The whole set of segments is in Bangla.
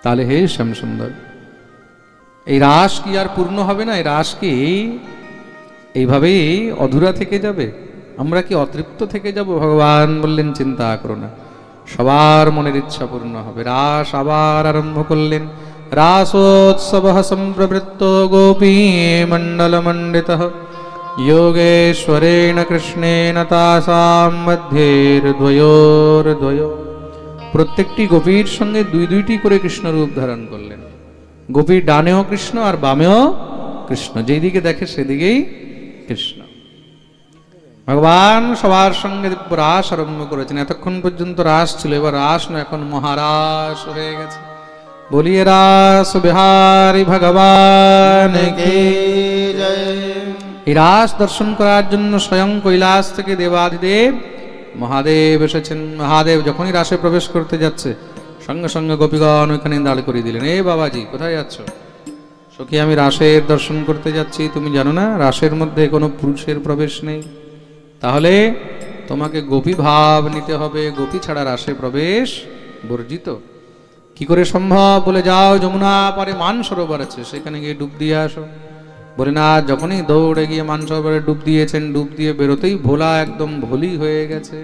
তাহলে হে শ্যাম সুন্দর, এই রাস কি আর পূর্ণ হবে না? এই রাস কি এইভাবেই অধুরা থেকে যাবে? আমরা কি অতৃপ্ত থেকে যাব? ভগবান বললেন চিন্তা করো না, সবার মনের ইচ্ছা পূর্ণ হবে। রাস আবার আরম্ভ করলেন। রাসোৎসব সম্প্রবৃত্ত গোপী মণ্ডল মণ্ডিত যোগেশ্বরেণ কৃষ্ণেন তাসাম মধ্যের্দ্বয়োর্দ্বয়। প্রত্যেকটি গোপীর সঙ্গে দুই দুইটি করে কৃষ্ণ রূপ ধারণ করলেন। গোপীর ডানেও কৃষ্ণ আর বামেও কৃষ্ণ, যেই দিকে দেখে সেদিকেই কৃষ্ণ। ভগবান সবার সঙ্গে রাস আরম্ভ করেছেন। এতক্ষণ পর্যন্ত রাস ছিল, এবার রাস নয়, এখন মহারাস হয়ে গেছে। বলিয়ে রাস বিহারী ভগবান কি জয়। এই রাস দর্শন করার জন্য স্বয়ং কৈলাস থেকে দেবাদিদেব মহাদেব এসেছেন। মহাদেব যখনই রাসে প্রবেশ করতে যাচ্ছে, সঙ্গে সঙ্গে গোপীগণ ওইখানে দাঁড় করিয়ে দিলেন। এ বাবাজি, কোথায় যাচ্ছ? সখী, আমি রাসের দর্শন করতে যাচ্ছি। তুমি জানো না রাসের মধ্যে কোনো পুরুষের প্রবেশ নেই? তাহলে তোমাকে গোপী ভাব নিতে হবে। গোপী ছাড়া রাসে প্রবেশ বর্জিত। কি করে সম্ভব? বলে যাও যমুনা পারে মানসরোবর আছে, সেখানে গিয়ে ডুব দিয়ে আসো। বলে না, যখনই দৌড়ে গিয়ে মানসরোবরে ডুব দিয়েছেন, ডুব দিয়ে বেরোতেই ভোলা একদম ভোলি হয়ে গেছে।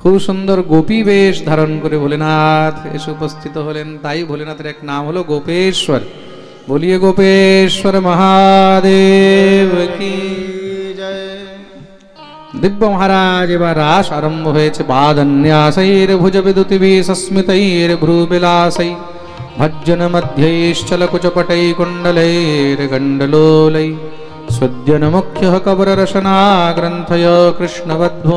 খুব সুন্দর গোপী বেশ ধারণ করে ভোলেনাথ এসে উপস্থিত হলেন। তাই ভোলেনাথের এক নাম হলো গোপেশ্বর। বলিয়ে গোপেশ্বর মহাদেব কি জয়। দিব্য মহারাজ, এবার রাস আরম্ভ হয়েছে। বাদন্যাসৈর ভুজ বিদুতিভি সস্মিতৈর ভ্রুবিলাসৈ ভজ্জন মধ্যৈশ্চল কুচপটৈ কুণ্ডলৈর গণ্ডলোलै সুদ্যন মুখ্য কবর রসনা গ্রন্থয় কৃষ্ণবদ্ধো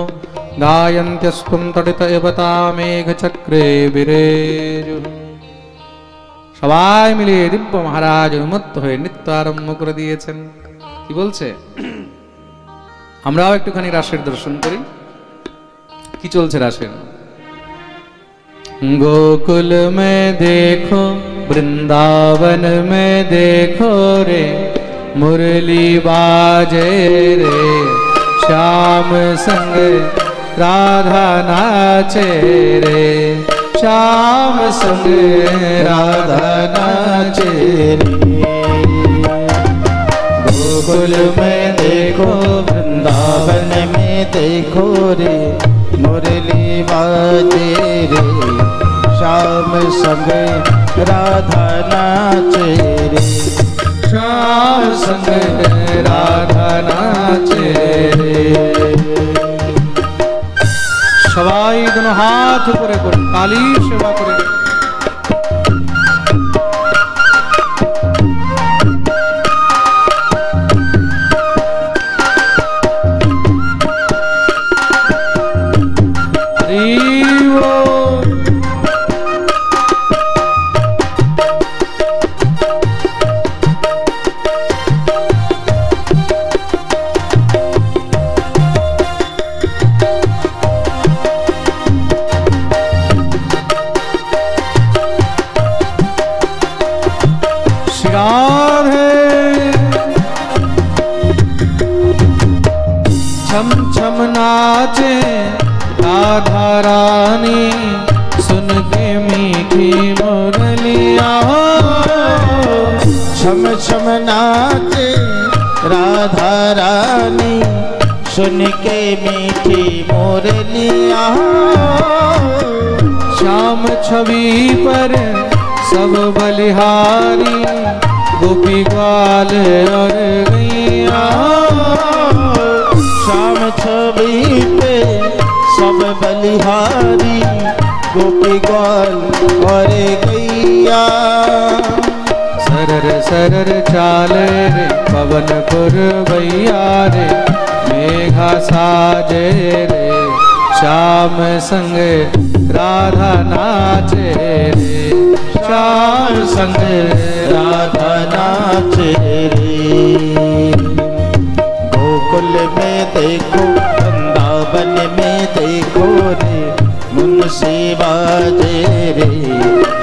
গায়ন্ত্যস্তুম তডিত এবতা মেঘ চক্রে বিরেজু। সবাই মিলে দিব্য মহারাজ উন্মত্ত হয়ে নৃত্য আরম্ভ করে দিয়েছেন। কি বলছে? আমরাও একটুখানি রাসের দর্শন করি। কি চলছে রাসের? गोकुल में देखो, वृंदावन में देखो रे, मुरली बाजे रे, श्याम संग राधा नाचे रे, श्याम संग राधा नाचे रे। गोकुल में देखो, वृंदावन में देखो रे, मुरली बाजे रे, श्याम संग राधा नाचे रे, श्याम संग राधा नाचे रे। সবাই दोनों हाथ ऊपर করে কালী সেবা করে। छम छम नाचे राधा रानी, सुन के मीठी मुरलिया। छम छम नाचे राधा रानी, सुन के मीठी मुरलिया। श्याम छवि पर सब बलिहारी, गोपी ग्वाल और गैया। श्याम छवि पे सब बलिहारी, गोपी ग्वाल और गैया। सरर सरर चाले रे पवन पुरवैया रे, मेघा साजे रे, श्याम संग राधा नाचे रे, श्याम संग राधा नाचे रे। गोकुल में देखो, वृंदावन में देखो रे, मुंशी बाजे रे,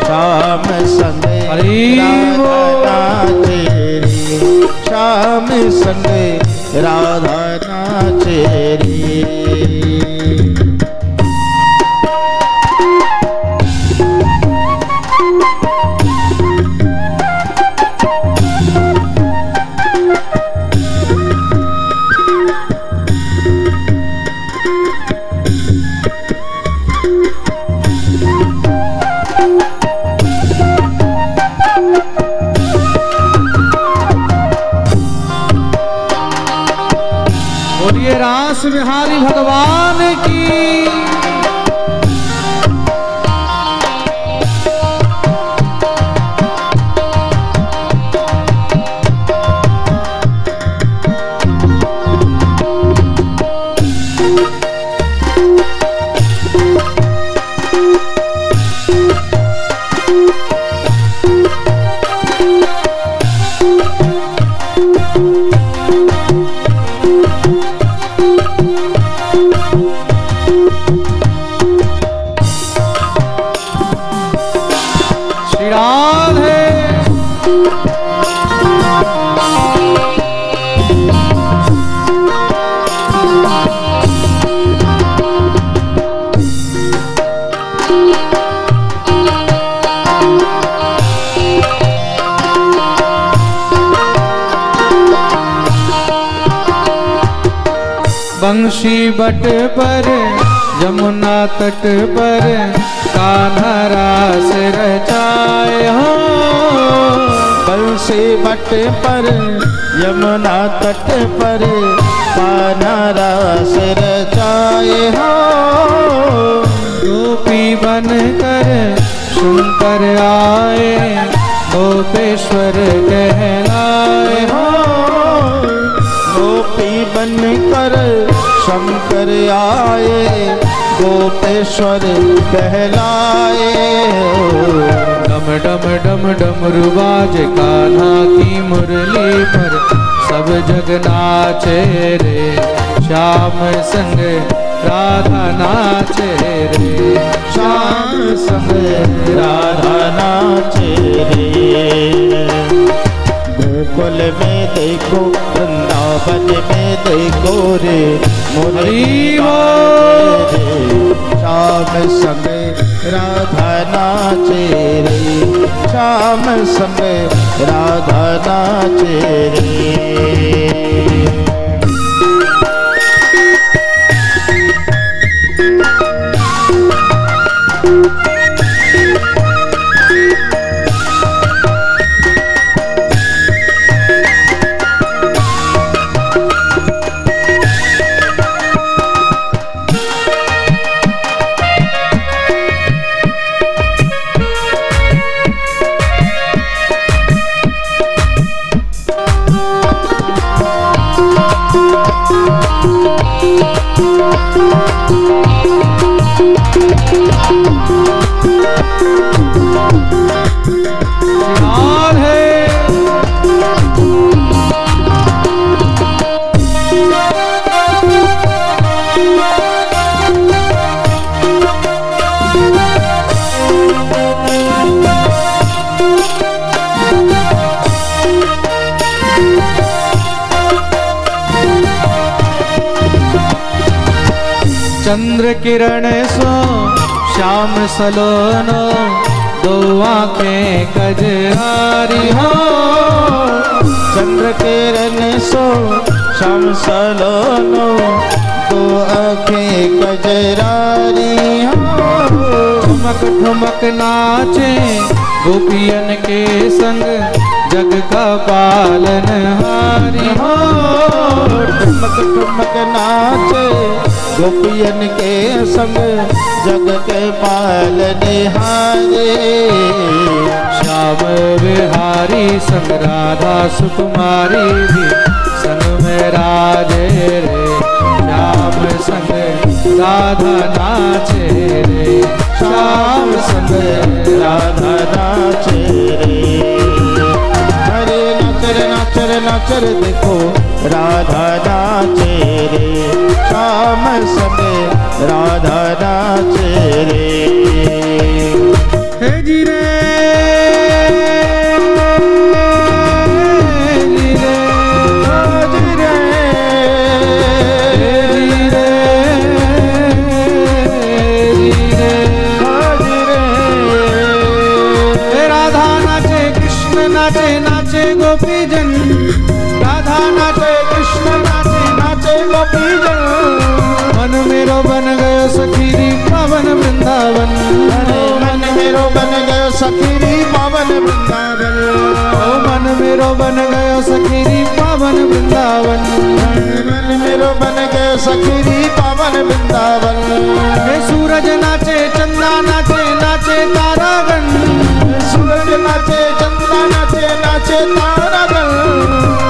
श्याम संग राधा नाचे रे, श्याम संग राधा नाचे रे। बंशी बट पर यमुना तट पर कान्हा रास रचाए हो। बंशी बट पर यमुना तट पर कान्हा रास रचाए हो। गोपी बन कर शंकर आए गोपेश्वर कहलाए हो। गोपी बन कर शंकर आए गोपेश्वर कहलाए हो। डम डम डम डमरू बाजे कान्हा की मुरली पर सब जग नाचे रे। श्याम संग राधा नाचे रे। श्याम संग राधा नाचे रे। गोकुल में देखो वृंदावन में देखो रे मुरली रे। श्याम संग राधा नाचे रे। श्याम संग राधा नाचे रे। चंद्र किरण सो श्याम सलोनो दो आंखें कजरारी हो। चंद्र किरण सो श्याम सलोनो दो आंखें कजरारी हो। ठुमक ठुमक नाचे गोपियन के संग जग का पालन हारी हो। ठुमक ठुमक नाचे गोपियन के संग जग के पालनहारे। श्याम बिहारी संग राधा सुकुमारी भी संग में राधे रे। श्याम संग राधा नाचे रे। श्याम संग राधा नाचे रे। हरे नाचर नाचर नाचर देखो राधा नाचे रे। श्याम संग राधा नाचे रे। हे जी रे जी रे जी रे जी रे जी रे जी रे। राधा नाचे कृष्ण नाचे नाचे गोपीजन। राधा नाचे कृष्ण नाचे नाचे गोपीजन। मन मेरो बन गयो सखीरी पावन वृंदावन। मन मेरो बन गयो सखीरी पावन वृंदावन। ओ मन मेरो बन गयो सखीरी पावन वृंदावन। मन मेरो बन गयो सखीरी पावन वृंदावन। हे सूरज नाचे चंदा नाचे नाचे तारागण। सूरज नाचे चंदा नाचे नाचे तारागण।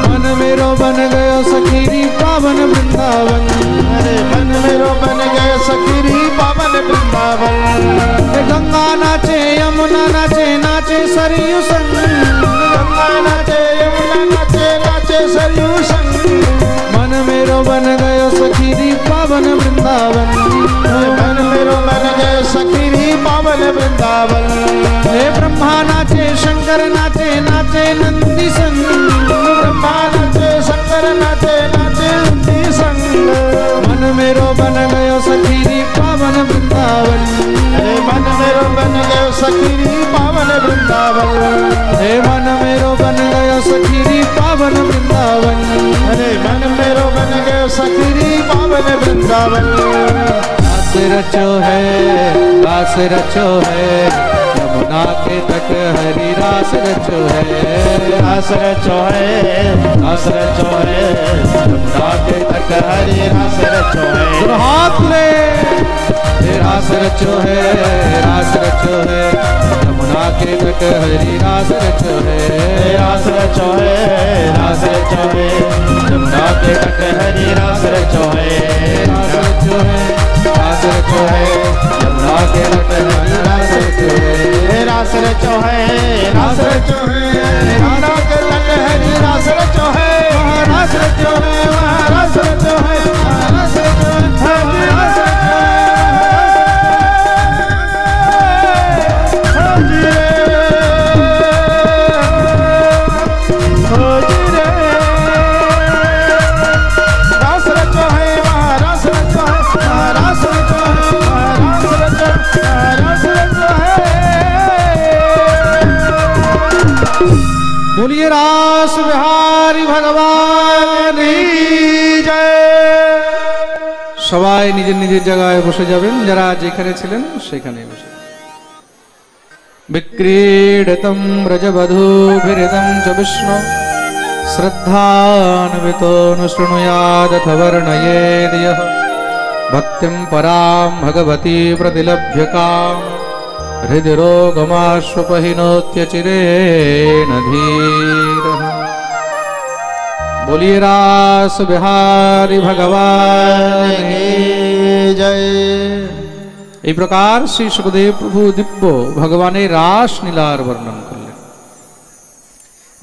मन मेरो बन गयो सखीरी पावन वृंदावन। अरे मन मेरो बन गयो सखीरी पावन वृंदावन। गंगा नाचे यमुना नाचे नाचे सरयू संग। गंगा नाचे यमुना नाचे नाचे सरयू संग। मन मेरो बन गयो सखीरी पावन वृंदावन। मन मेरो बन गयो सखीरी पावन वृंदावन। हे ब्रह्मा नाचे शंकर नाचे नाचे नंदी संग। ब्रह्मा नाचे शंकर नाचे नाचे नंदी संग। मन मेरो बन गयो सखीरी पावन वृंदावन। मन मेरो बन गयो सखीरी पावन वृंदावन। हे मन मेरो बन गयो सखीरी पावन वृंदावन। अरे मन मेरो बन के सखरी पावन वृंदावन। रास रचो है यमुना के तट हरि रास रचो है। रास रचो है यमुना के तट हरि रास रचो है। हाथ ले रास रचो है यमुना के तट हरि रास रचो है। रास रचो है यमुना के तट हरि रास रचो है। रास रचो है यमुना के तट हरि रास रचो है। रास रचो है यमुना के तट हरि रास रचो है। रास रचो है रास रचो है रास रचो है रास रचो बोलिए रास बिहारी भगवान की जय। সবাই নিজের নিজের জায়গায় বসে যাবেন, যারা যেখানে ছিলেন সেখানে বসে। বিক্রীড়িতম ব্রজবধূভিরিদম চ বিষ্ণু শ্রদ্ধান্বিতো ন শৃণুয়াদথ বর্ণয়েদ ইয়ঃ ভক্তিম পরাম ভগবতী প্রতিলভ্য কাম হৃদয় रोगमाश्वपहिनोत्यचिरेण धीरः। बोलिए रास बिहारी भगवान की जय। এই প্রকার শ্রী সুখদেব প্রভু দিব্য ভগবানের রাসলীলার বর্ণন করলেন।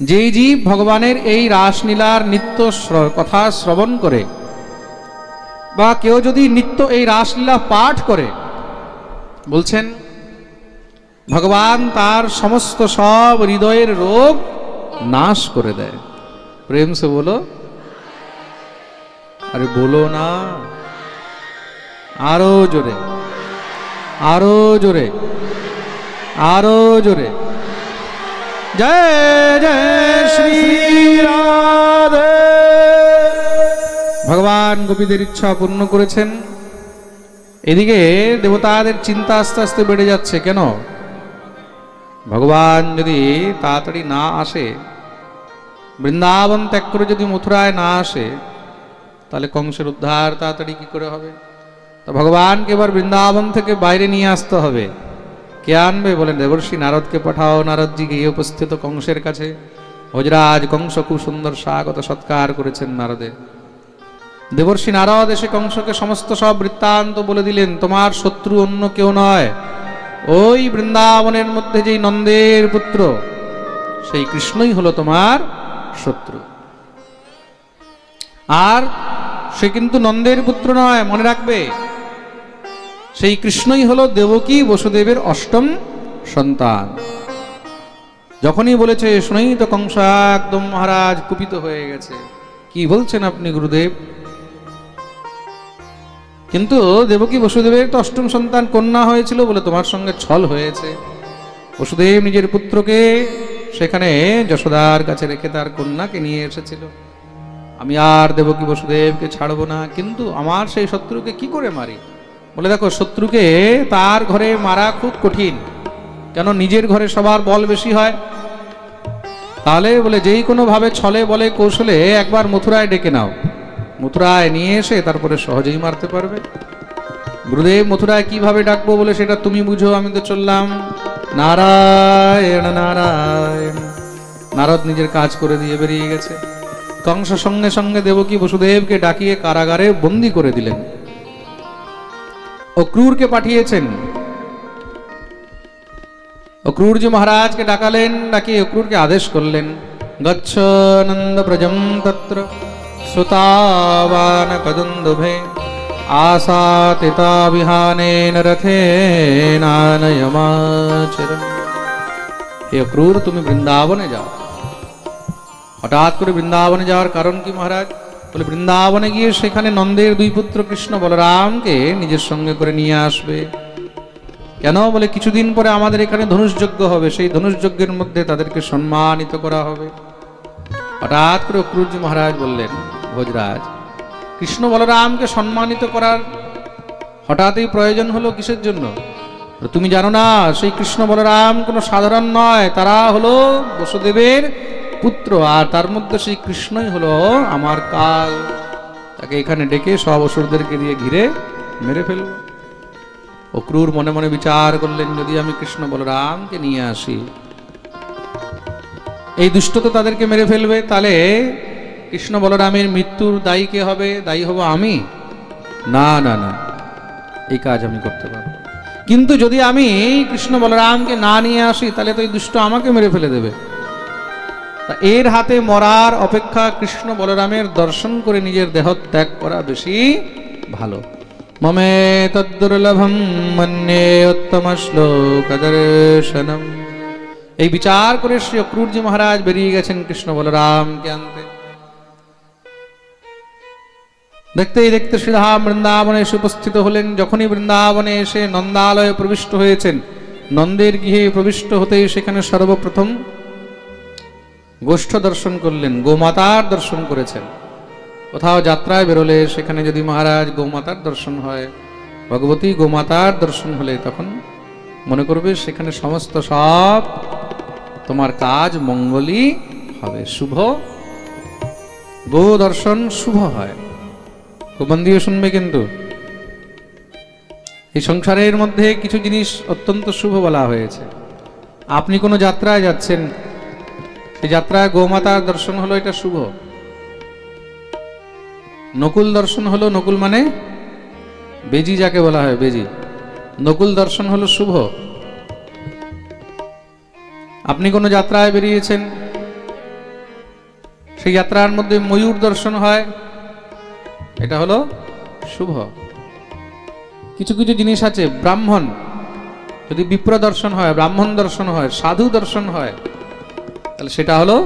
যেই জীব ভগবানের এই রাসলীলার নিত্য কথা শ্রবণ করে, বা কেউ যদি নিত্য এই রাসলীলা পাঠ করে, বলছেন ভগবান তার সমস্ত সব হৃদয়ের রোগ নাশ করে দেয়। প্রেম সে বলো, আরে বলো না, আরো জোরে, আরো জোরে, আরো জোরে। জয় জয় শ্রী রাধে। ভগবান গোপীদের ইচ্ছা পূর্ণ করেছেন। এদিকে দেবতাদের চিন্তা আস্তে আস্তে বেড়ে যাচ্ছে। কেন? ভগবান যদি তাড়াতাড়ি না আসে, বৃন্দাবন ত্যাগ করে যদি মথুরায় না আসে, তাহলে কংসের উদ্ধার তাড়াতাড়ি কি করে হবে? তো ভগবানকে এবার বৃন্দাবন থেকে বাইরে নিয়ে আসতে হবে। কে আনবে? বলেন দেবর্ষি নারদকে পাঠাও। নারদজি গিয়ে উপস্থিত কংসের কাছে। ভোজরাজ কংস খুব সুন্দর স্বাগত সৎকার করেছেন নারদে। দেবর্ষি নারদ এসে কংসকে সমস্ত সব বৃত্তান্ত বলে দিলেন। তোমার শত্রু অন্য কেউ নয়, ওই বৃন্দাবনের মধ্যে যেই নন্দের পুত্র, সেই কৃষ্ণই হলো তোমার শত্রু। আর সে কিন্তু নন্দের পুত্র নয়, মনে রাখবে, সেই কৃষ্ণই হলো দেবকী বসুদেবের অষ্টম সন্তান। যখনই বলেছে শুনেই তো কংস একদম মহারাজ কুপিত হয়ে গেছে। কি বলছেন আপনি গুরুদেব? কিন্তু দেবকী বসুদেবের তো অষ্টম সন্তান কন্যা হয়েছিল বলে তোমার সঙ্গে ছল হয়েছে। বসুদেব নিজের পুত্রকে সেখানে যশোদার কাছে রেখে তার কন্যাকে নিয়ে এসেছিল। আমি আর দেবকী বসুদেবকে ছাড়বো না, কিন্তু আমার সেই শত্রুকে কি করে মারি? বলে দেখো, শত্রুকে তার ঘরে মারা খুব কঠিন। কেন? নিজের ঘরে সবার বল বেশি হয়। তাহলে বলে যেই কোনো ভাবে ছলে বলে কৌশলে একবার মথুরায় ডেকে নাও, মথুরায় নিয়ে এসে তারপরে সহজেই মারতে পারবে। গুরুদেব মথুরায় কিভাবে ডাকবো বলে সেটা তুমি বুঝো, আমি তো চললাম। নারায়ণ নারায়ণ। নারদ নিজের কাজ করে দিয়ে বেরিয়ে গেছে। কংস সঙ্গে সঙ্গে দেবকী বসুদেবকে ডাকিয়ে কারাগারে বন্দী করে দিলেন। অক্রূরকে পাঠিয়েছেন। অক্রূরজি মহারাজকে ডাকালেন, ডাকিয়ে অক্রূরকে আদেশ করলেন, গচ্ছ নন্দ ব্রজম তত্র সুতাবান কদন্দুভে আসাতিতা বিহানেন রথেনানয়মাচরণ। হে অক্রূর, তুমি বৃন্দাবনে যাও। হঠাৎ করে বৃন্দাবনে যাওয়ার কারণ কি মহারাজ? বলে বৃন্দাবনে গিয়ে সেখানে নন্দের দুই পুত্র কৃষ্ণ বলরামকে নিজের সঙ্গে করে নিয়ে আসবে। কেন? বলে কিছুদিন পরে আমাদের এখানে ধনুষযজ্ঞ হবে, সেই ধনুষযজ্ঞের মধ্যে তাদেরকে সম্মানিত করা হবে। হঠাৎ করে অক্রূরজি মহারাজ বললেন, ভোজরাজ কৃষ্ণ বলরামকে সম্মানিত করার হঠাৎই প্রয়োজন হলো কিসের জন্য? তুমি জানো না সেই কৃষ্ণ বলরাম কোনো সাধারণ নয়, তারা হলো বসুদেবের পুত্র, আর তার মধ্যে সেই কৃষ্ণই হলো আমার কাল। তাকে এখানে ডেকে সব অসুরদেরকে দিয়ে ঘিরে মেরে ফেলব। অক্রূর মনে মনে বিচার করলেন, যদি আমি কৃষ্ণ বলরামকে নিয়ে আসি, এই দুষ্ট তো তাদেরকে মেরে ফেলবে, তাহলে কৃষ্ণ বলরামের মৃত্যুর দায়ী কে হবে? দায়ী হব আমি? না না না, এই কাজ আমি করতে পারবো। কিন্তু যদি আমি কৃষ্ণ বলরামকে না নিয়ে আসি, তাহলে তো এই দুষ্ট আমাকে মেরে ফেলে দেবে। তা এর হাতে মরার অপেক্ষা কৃষ্ণ বলরামের দর্শন করে নিজের দেহ ত্যাগ করা বেশি ভালো। মমে তদ্দুর্লভম মন্যে উত্তম শ্লোক দর্শনম। এই বিচার করে শ্রী অক্রূরজি মহারাজ বেরিয়ে গেছেন কৃষ্ণ বলরামকে আনতে। দেখতেই দেখতে শ্রীধাম বৃন্দাবনে এসে উপস্থিত হলেন। যখনই বৃন্দাবনে এসে নন্দালয়ে প্রবিষ্ট হয়েছেন, নন্দের গৃহে প্রবিষ্ট হতেই সেখানে সর্বপ্রথম গোষ্ঠ দর্শন করলেন, গোমাতার দর্শন করেছেন। কোথাও যাত্রায় বেরোলে সেখানে যদি মহারাজ গোমাতার দর্শন হয়, ভগবতী গোমাতার দর্শন হলে, তখন মনে করবে সেখানে সমস্ত সব তোমার কাজ মঙ্গলই হবে, শুভ। গো দর্শন শুভ হয়। খুব মন দিয়ে শুনবে কিন্তু। এই সংসারের মধ্যে কিছু জিনিস অত্যন্ত শুভ বলা হয়েছে। আপনি কোনো যাত্রায় যাচ্ছেন, সেই যাত্রায় গোমাতার দর্শন হলো, এটা শুভ। নকুল দর্শন হলো, নকুল মানে বেজি যাকে বলা হয়, বেজি, নকুল দর্শন হলো শুভ। আপনি কোনো যাত্রায় বেরিয়েছেন, সেই যাত্রার মধ্যে ময়ূর দর্শন হয়, এটা হলো শুভ। কিছু কিছু জিনিস আছে, ব্রাহ্মণ যদি বিপ্র দর্শন হয়, ব্রাহ্মণ দর্শন হয়, সাধু দর্শন হয়, তাহলে সেটা হলো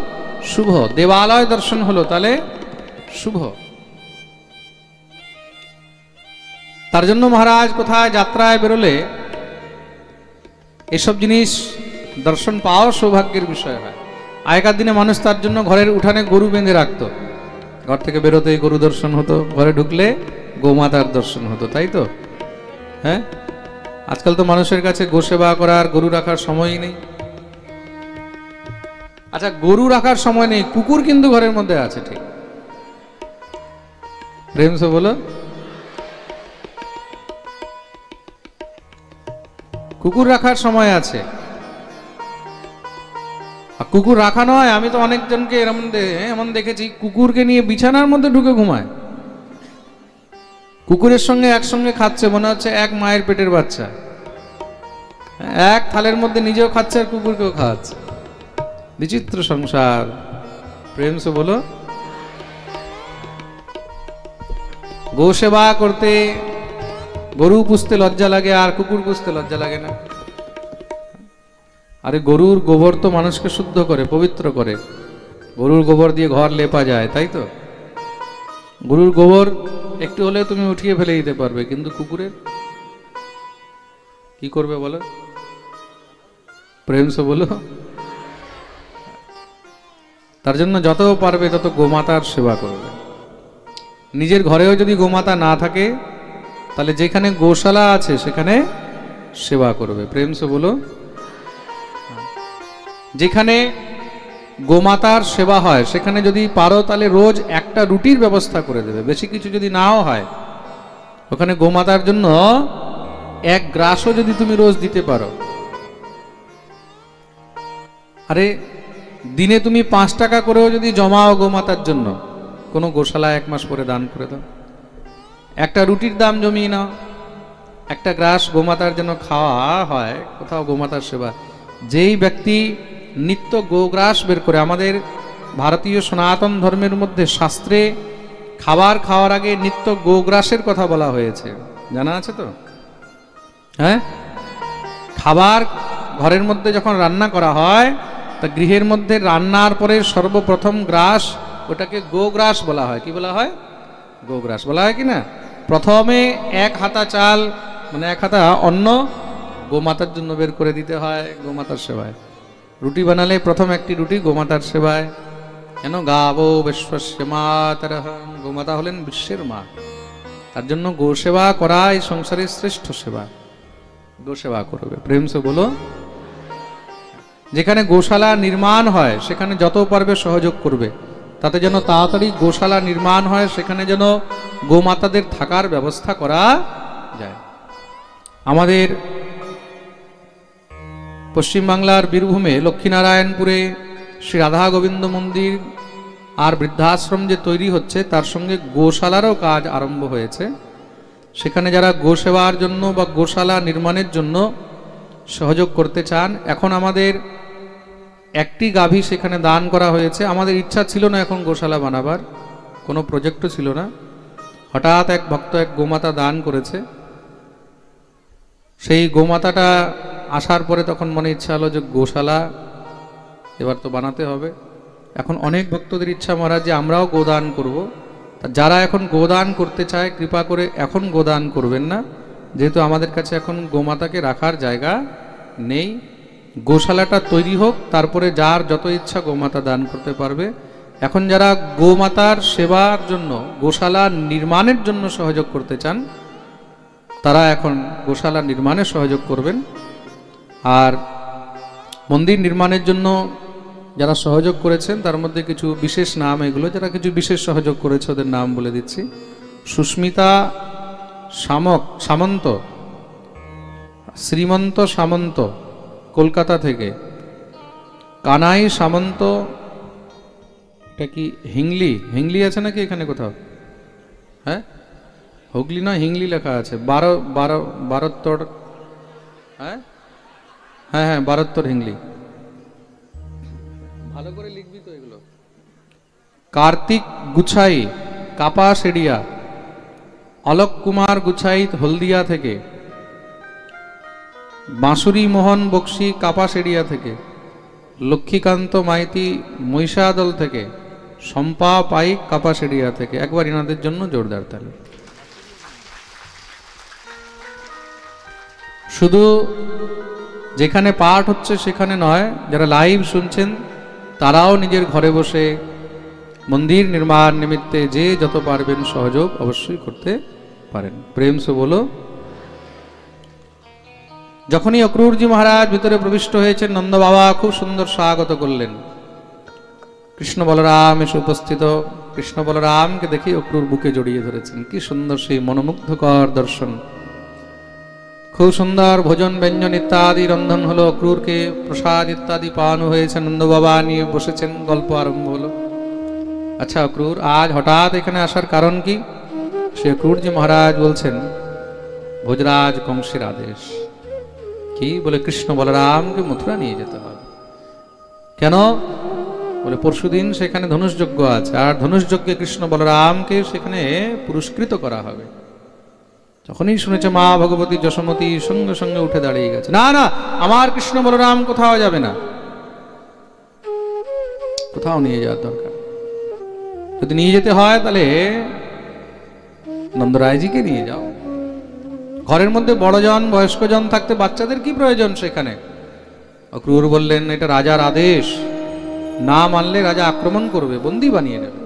শুভ। দেবালয় দর্শন হলো, তাহলে শুভ। তার জন্য মহারাজ কোথায় যাত্রায় বেরোলে এসব জিনিস দর্শন পাওয়া সৌভাগ্যের বিষয় হয়। আগেকার দিনে মানুষ তার জন্য ঘরের উঠানে গরু বেঁধে রাখতো, ঘর থেকে বেরোতেই গরু দর্শন হতো, ঘরে ঢুকলে গোমাতার দর্শন হতো, তাই তো? হ্যাঁ, আজকাল তো মানুষের কাছে গো সেবা করার, গরু রাখার সময়ই নেই। আচ্ছা, গরু রাখার সময় নেই, কুকুর কিন্তু ঘরের মধ্যে আছে, ঠিক? প্রেম সে বলো, কুকুর রাখার সময় আছে। কুকুর রাখা নয়, আমি তো অনেকজনকে এমন দেখেছি কুকুরকে নিয়ে বিছানার মধ্যে ঢুকে ঘুমায়, কুকুরের সঙ্গে একসঙ্গে খাচ্ছে, মনে হচ্ছে এক মায়ের পেটের বাচ্চা, এক থালের মধ্যে নিজেও খাচ্ছে আর কুকুরকেও খাওয়াচ্ছে। বিচিত্র সংসার। প্রেম সে বলো। গো সেবা করতে গরু পুষতে লজ্জা লাগে, আর কুকুর পুষতে লজ্জা লাগে না। আরে গরুর গোবর তো মানুষকে শুদ্ধ করে, পবিত্র করে। গরুর গোবর দিয়ে ঘর লেপা যায়, তাই তো? গরুর গোবর একটু হলে তুমি উঠিয়ে ফেলে দিতে পারবে, কিন্তু কুকুরের কি করবে বলো? প্রেম সে বলো। তার জন্য যত পারবে তত গোমাতার সেবা করবে। নিজের ঘরেও যদি গোমাতা না থাকে, তাহলে যেখানে গোশালা আছে সেখানে সেবা করবে। প্রেম সে বলো। যেখানে গোমাতার সেবা হয় সেখানে যদি পারো তাহলে রোজ একটা রুটির ব্যবস্থা করে দেবে, বেশি কিছু যদি নাও হয়, ওখানে গোমাতার জন্য এক গ্রাসও যদি তুমি রোজ দিতে পারো। আরে দিনে তুমি 5 টাকা করেও যদি জমাও গোমাতার জন্য, কোনো গোশালা 1 মাস পরে দান করে দাও, একটা রুটির দাম জমিয়ে নাও, একটা গ্রাস গোমাতার জন্য খাওয়া হয়। কোথাও গোমাতার সেবা, যেই ব্যক্তি নিত্য গোগ্রাস বের করে, আমাদের ভারতীয় সনাতন ধর্মের মধ্যে শাস্ত্রে খাবার খাওয়ার আগে নিত্য গোগ্রাসের কথা বলা হয়েছে, জানা আছে তো? হ্যাঁ, খাবার ঘরের মধ্যে যখন রান্না করা হয়, তা গৃহের মধ্যে রান্নার পরে সর্বপ্রথম গ্রাস, ওটাকে গোগ্রাস বলা হয়। কি বলা হয়? গোগ্রাস বলা হয় কি না? প্রথমে 1 হাতা চাল, মানে 1 হাতা অন্ন গোমাতার জন্য বের করে দিতে হয়, গোমাতার সেবায়। রুটি বানালে প্রথম একটি রুটি গোমাতার সেবায়, কেন গাবো বিশ্বস্য মাতরঃ, গোমাতা হলেন বিশ্বের মা। তার জন্য গোসেবা করা এই সংসারের শ্রেষ্ঠ সেবা। গোসেবা করবে, প্রেম সে বলো। যেখানে গোশালা নির্মাণ হয় সেখানে যত পারবে সহযোগ করবে, তাতে যেন তাড়াতাড়ি গোশালা নির্মাণ হয়, সেখানে যেন গোমাতাদের থাকার ব্যবস্থা করা যায়। আমাদের পশ্চিমবাংলার বীরভূমে লক্ষ্মীনারায়ণপুরে শ্রী রাধা গোবিন্দ মন্দির আর বৃদ্ধাশ্রম যে তৈরি হচ্ছে, তার সঙ্গে গোশালারও কাজ আরম্ভ হয়েছে। সেখানে যারা গোসেবার জন্য বা গোশালা নির্মাণের জন্য সহযোগ করতে চান, এখন আমাদের একটি গাভী সেখানে দান করা হয়েছে। আমাদের ইচ্ছা ছিল না এখন গোশালা বানাবার, কোনো প্রজেক্টও ছিল না। হঠাৎ এক ভক্ত এক গোমাতা দান করেছে। সেই গোমাতাটা আসার পরে তখন মনে ইচ্ছা হলো যে গোশালা এবার তো বানাতে হবে। এখন অনেক ভক্তদের ইচ্ছা মহারাজ যে আমরাও গোদান করব। তা যারা এখন গোদান করতে চায় কৃপা করে এখন গোদান করবেন না, যেহেতু আমাদের কাছে এখন গোমাতাকে রাখার জায়গা নেই। গোশালাটা তৈরি হোক, তারপরে যার যত ইচ্ছা গোমাতা দান করতে পারবে। এখন যারা গোমাতার সেবার জন্য গোশালা নির্মাণের জন্য সহযোগ করতে চান, তারা এখন গোশালা নির্মাণে সহযোগ করবেন। আর মন্দির নির্মাণের জন্য যারা সহযোগ করেছেন তার মধ্যে কিছু বিশেষ নাম এগুলো, যারা কিছু বিশেষ সহযোগ করেছে ওদের নাম বলে দিচ্ছি। সুস্মিতা সামন্ত, শ্রীমন্ত সামন্ত কলকাতা থেকে, কানাই সামন্ত, এটা কি হিংলি, হিংলি আছে নাকি এখানে কোথাও? হ্যাঁ, হুগলি না হিংলি লেখা আছে। বারোত্তর, হ্যাঁ হ্যাঁ হ্যাঁ বারোত্তর হিংলি, ভালো করে লিখবি তো এগুলো। কার্তিক গুছাই কাপাসেডিয়া, অলোক কুমার গুছাই হলদিয়া থেকে, বাঁশুরি মোহন বক্সি কাপাসেডিয়া থেকে, লক্ষ্মীকান্ত মাইতি মহিষাদল থেকে, শম্পা পাইক কাপাসেডিয়া থেকে। একবার ইনাদের জন্য জোরদার তালি। শুধু যেখানে পাঠ হচ্ছে সেখানে নয়, যারা লাইভ শুনছেন তারাও নিজের ঘরে বসে মন্দির নির্মাণ নিমিত্তে যে যত পারবেন সহযোগ অবশ্যই করতে পারেন। প্রেম সে বলো। যখনই অক্রুরজি মহারাজ ভিতরে প্রবিষ্ট হয়েছেন, নন্দ বাবা খুব সুন্দর স্বাগত করলেন। কৃষ্ণ বলরাম এসে উপস্থিত। কৃষ্ণ বলরামকে দেখে অক্রুর বুকে জড়িয়ে ধরেছেন। কি সুন্দর সেই মনোমুগ্ধকর দর্শন। খুব সুন্দর ভোজন ব্যঞ্জন ইত্যাদি রন্ধন হলো, অক্রুরকে প্রসাদ ইত্যাদি পাওয়ানো হয়েছে। নন্দ বাবা নিয়ে বসেছেন, গল্প আরম্ভ হলো। আচ্ছা অক্রুর, আজ হঠাৎ এখানে আসার কারণ কি? সে অক্রুরজি মহারাজ বলছেন, ভোজরাজ কংসের আদেশ। কি বলে? কৃষ্ণ বলরামকে মথুরা নিয়ে যেতে হবে। কেন? বলে পরশুদিন সেখানে ধনুষযজ্ঞ আছে, আর ধনুষযজ্ঞে কৃষ্ণ বলরামকে সেখানে পুরস্কৃত করা হবে। যখনই শুনেছে মা ভগবতী যশোমতী সঙ্গে সঙ্গে উঠে দাঁড়িয়ে গেছে। না না, আমার কৃষ্ণ বলরাম কোথাও যাবে না, কোথাও নিয়ে যাওয়ার দরকার। যদি নিয়ে যেতে হয় তাহলে নন্দরায়জিকে নিয়ে যাও। ঘরের মধ্যে বড়জন বয়স্কজন থাকতে বাচ্চাদের কি প্রয়োজন সেখানে? অক্রুর বললেন, এটা রাজার আদেশ, না মানলে রাজা আক্রমণ করবে, বন্দী বানিয়ে নেবে,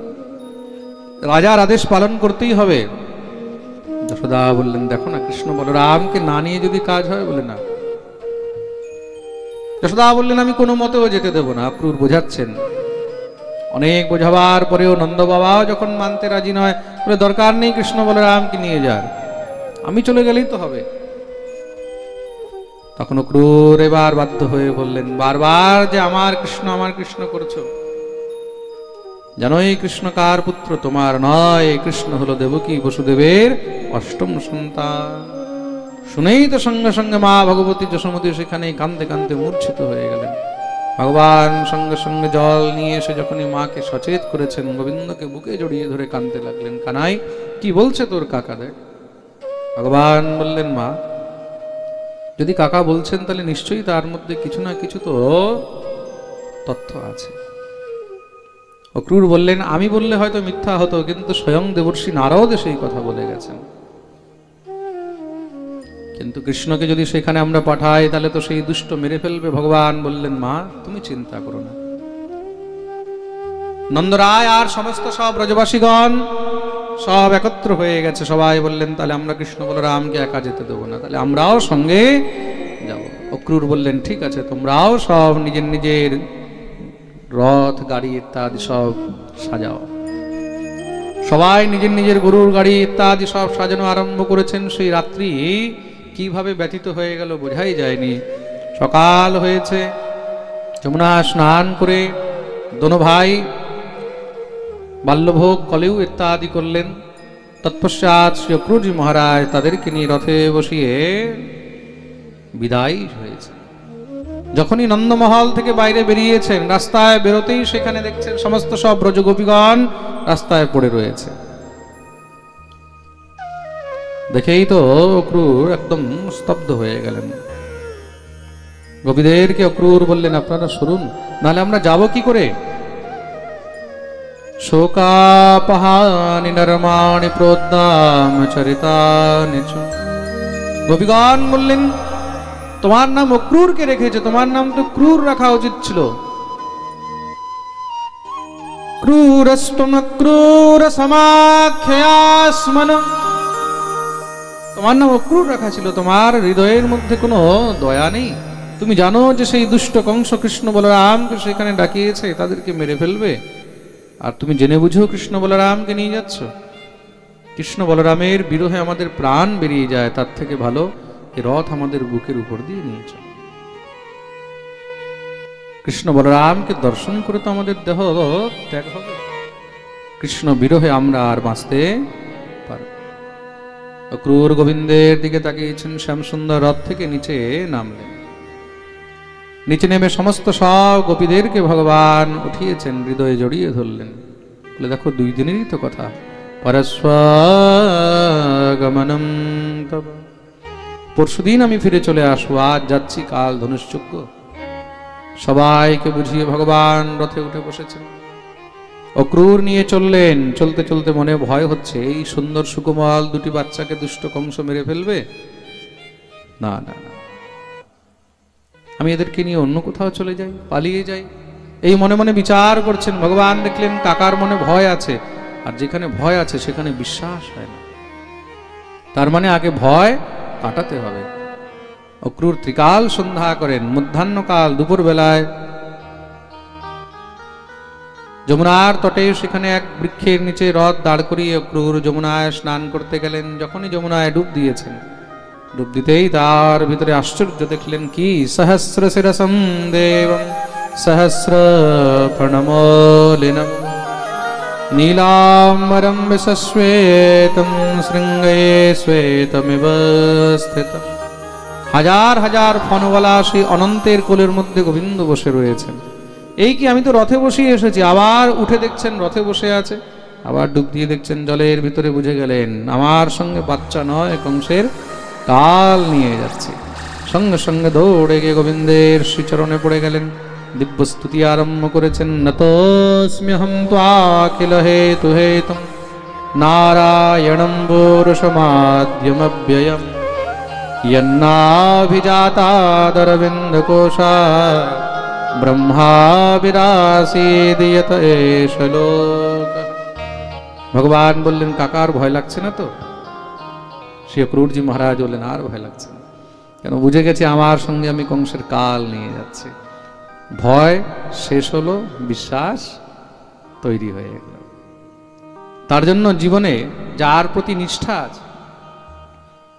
রাজার আদেশ পালন করতেই হবে। যশোদা বললেন, দেখো না কৃষ্ণ বলরামকে না নিয়ে যদি কাজ হয়। বলে না। যশোদা বললেন, আমি কোনো মতেও যেতে দেব না। অক্রুর বোঝাচ্ছেন। অনেক বোঝাবার পরেও নন্দ বাবাও যখন মানতে রাজি নয়, বলে দরকার নেই কৃষ্ণ বলরামকে নিয়ে যার, আমি চলে গেলেই তো হবে। তখন অক্রুর এবার বাধ্য হয়ে বললেন, বারবার যে আমার কৃষ্ণ করছো, জানোই কৃষ্ণ কার পুত্র? তোমার নয়, কৃষ্ণ হলো দেবকী বসুদেবের অষ্টম সন্তান। শুনেই তো সঙ্গে সঙ্গে মা ভগবতী যশোমতী সেখানে কাঁদতে কাঁদতে মূর্ছিত হয়ে গেলেন। ভগবান সঙ্গে সঙ্গে জল নিয়ে এসে যখনই মাকে সচেত করেছেন, গোবিন্দকে বুকে জড়িয়ে ধরে কাঁদতে লাগলেন। কানাই, কি বলছে তোর কাকা? দেখ। ভগবান বললেন, মা যদি কাকা বলছেন তাহলে নিশ্চয়ই তার মধ্যে কিছু না কিছু তো তথ্য আছে। অক্রুর বললেন, আমি বললে হয়তো মিথ্যা হতো, কিন্তু স্বয়ং দেবর্ষি নারদ সেই কথা বলে গেছেন। কিন্তু কৃষ্ণকে যদি সেখানে আমরা পাঠাই তাহলে তো সেই দুষ্ট মেরে ফেলবে। ভগবান বললেন, মা তুমি চিন্তা করো না, নন্দরায় আর সমস্ত সব ব্রজবাসীগণ সব একত্র হয়ে গেছে। সবাই বললেন তাহলে আমরা কৃষ্ণ বলরামকে একা যেতে দেবো না, তাহলে আমরাও সঙ্গে যাব। অক্রূর বললেন ঠিক আছে, তোমরাও সব নিজের নিজের রথ গাড়ি ইত্যাদি সব সাজাও। সবাই নিজের নিজের গরুর গাড়ি ইত্যাদি সব সাজানো আরম্ভ করেছেন। সেই রাত্রি কিভাবে ব্যতীত হয়ে গেল বোঝাই যায়নি। সকাল হয়েছে, যমুনা স্নান করে দোনো ভাই বাল্যভোগ কলেউ ইত্যাদি করলেন। তৎপশ্চাৎ শ্রী অক্রূরজি মহারাজ তাদেরকে নিয়ে রথে বসিয়ে বিদায় হয়েছে। যখনই নন্দমহল থেকে বাইরে বেরিয়েছেন, রাস্তায় বেরোতেই সেখানে দেখছেন সমস্ত সব ব্রজগোপীগণ রাস্তায় পড়ে রয়েছে। দেখেই তো অক্রূর একদম স্তব্ধ হয়ে গেলেন। গোপীদেরকে অক্রূর বললেন আপনারা সরুন, নাহলে আমরা যাব কি করে? শোকাপহানি নরমাণি প্রোদ্দাম চরিতানি চ। গোপীগণ বললেন তোমার নাম অক্রূরকে রেখেছে, তোমার নাম তো ক্রূর রাখা উচিত ছিল। ক্রূরস্তুম ক্রূর সমাখ্যাস্মন, তোমার নাম অক্রূর রাখা ছিল, তোমার হৃদয়ের মধ্যে কোনো দয়া নেই। তুমি জানো যে সেই দুষ্ট কংস কৃষ্ণ বলরামকে সেখানে ডাকিয়েছে, তাদেরকে মেরে ফেলবে, আর তুমি জেনে বুঝেও কৃষ্ণ বলরামকে নিয়ে যাচ্ছ। কৃষ্ণ বলরামের বিরহে আমাদের প্রাণ বেরিয়ে যায়, তার থেকে ভালো এই রথ আমাদের বুকের উপর দিয়ে নিয়ে চলো। কৃষ্ণ বলরামকে দর্শন করে তো আমাদের দেহ ত্যাগ হবে, কৃষ্ণ বিরহে আমরা আর বাঁচতে পারব। অক্রূর গোবিন্দের দিকে তাকিয়েছেন, শ্যামসুন্দর রথ থেকে নিচে নামলেন। নিচে নেমে সমস্ত সব গোপীদেরকে ভগবান উঠিয়েছেন, হৃদয়ে জড়িয়ে ধরলেন। বলে দেখো 2 দিনেরই তো কথা, পরস্বাগমনম তব, পরশুদিন আমি ফিরে চলে আসবো, আজ যাচ্ছি, কাল ধনুষ্যজ্ঞ। সবাইকে বুঝিয়ে ভগবান রথে উঠে বসেছেন। অক্রূর নিয়ে চললেন। চলতে চলতে মনে ভয় হচ্ছে, এই সুন্দর সুকুমাল 2টি বাচ্চাকে দুষ্ট কংস মেরে ফেলবে। না না না, আমি এদেরকে নিয়ে অন্য কোথাও চলে যাই, পালিয়ে যাই, এই মনে মনে বিচার করছেন। ভগবান দেখলেন কাকার মনে ভয় আছে, আর যেখানে ভয় আছে সেখানে বিশ্বাস হয় না, তার মানে আগে ভয় কাটাতে হবে। অক্রূর ত্রিকাল সন্ধ্যা করেন, মধ্যাহ্নকাল দুপুর বেলায় যমুনার তটে সেখানে এক বৃক্ষের নিচে রথ দাঁড় করিয়ে অক্রূর যমুনায় স্নান করতে গেলেন। যখনই যমুনায় ডুব দিয়েছেন, ডুব দিতেই তার ভিতরে আশ্চর্য দেখলেন কি, সহস্র শিরসম দেবম সহস্র প্রণমোলিনম নীলাম্বরম বিশ্বশ্বেতম শৃঙ্গে শ্বেতমিব স্থিতম। হাজার হাজার ফণওয়ালা সেই অনন্তের কোলের মধ্যে গোবিন্দ বসে রয়েছেন। এই কি, আমি তো রথে বসেই এসেছি। আবার উঠে দেখছেন রথে বসে আছে, আবার ডুব দিয়ে দেখছেন জলের ভিতরে। বুঝে গেলেন আমার সঙ্গে বাচ্চা নয়, কংসের কাল নিয়ে যাচ্ছে। সঙ্গে সঙ্গে দৌড়ে গিয়ে গোবিন্দের শ্রীচরণে পড়ে গেলেন, দিব্য স্তুতি আরম্ভ করেছেন। নতোস্ম্যহং ত্বাখিল হেতু হেতুম নারায়ণং পুরুষমাদ্যমব্যয়ম यन्नाभिजातादरविन्द कोशा ब्रह्मा विरासीदियत एष लोक। ভগবান বললেন কাকার ভয় লাগছে না তো? শ্রী অক্রূরজি মহারাজ বললেন আর ভয় লাগছে না, কেন বুঝে গেছি আমার সঙ্গে আমি কংসের কাল নিয়ে যাচ্ছি। ভয় শেষ হলো, বিশ্বাস তৈরি হয়ে গেল। তার জন্য জীবনে যার প্রতি নিষ্ঠা আছে,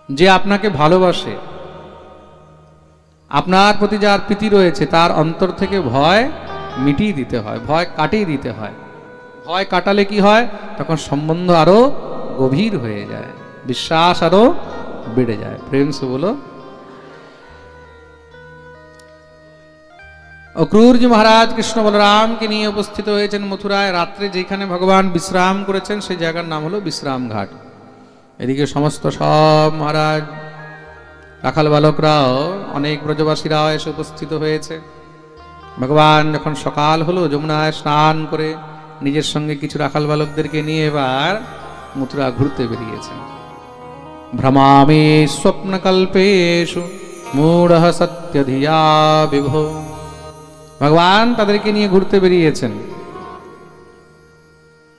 যে আপনাকে ভালোবাসে, আপনার প্রতি যার প্রীতি রয়েছে, তার অন্তর থেকে ভয় মিটিয়ে দিতে হয়, ভয় কাটিয়ে দিতে হয়। ভয় কাটালে কি হয়, তখন সম্বন্ধ আরো গভীর হয়ে যায়, বিশ্বাস আরো বেড়ে যায়। প্রেম সে বলো। অক্রূরজি মহারাজ কৃষ্ণ বলরামকে নিয়ে উপস্থিত হয়েছেন মথুরায়। রাত্রে যেখানে ভগবান বিশ্রাম করেছেন সেই জায়গার নাম হলো বিশ্রাম ঘাট। এদিকে সমস্ত সব মহারাজ রাখাল বালকরাও, অনেক ব্রজবাসীরাও এসে উপস্থিত হয়েছে। ভগবান যখন সকাল হলো, যমুনায় স্নান করে নিজের সঙ্গে কিছু রাখাল বালকদেরকে নিয়ে এবার মথুরা ঘুরতে বেরিয়েছেন। ভ্রমামি স্বপ্নকল্পেষু মূঢ় সত্যধিয়া বিভো। ভগবান তাদেরকে নিয়ে ঘুরতে বেরিয়েছেন।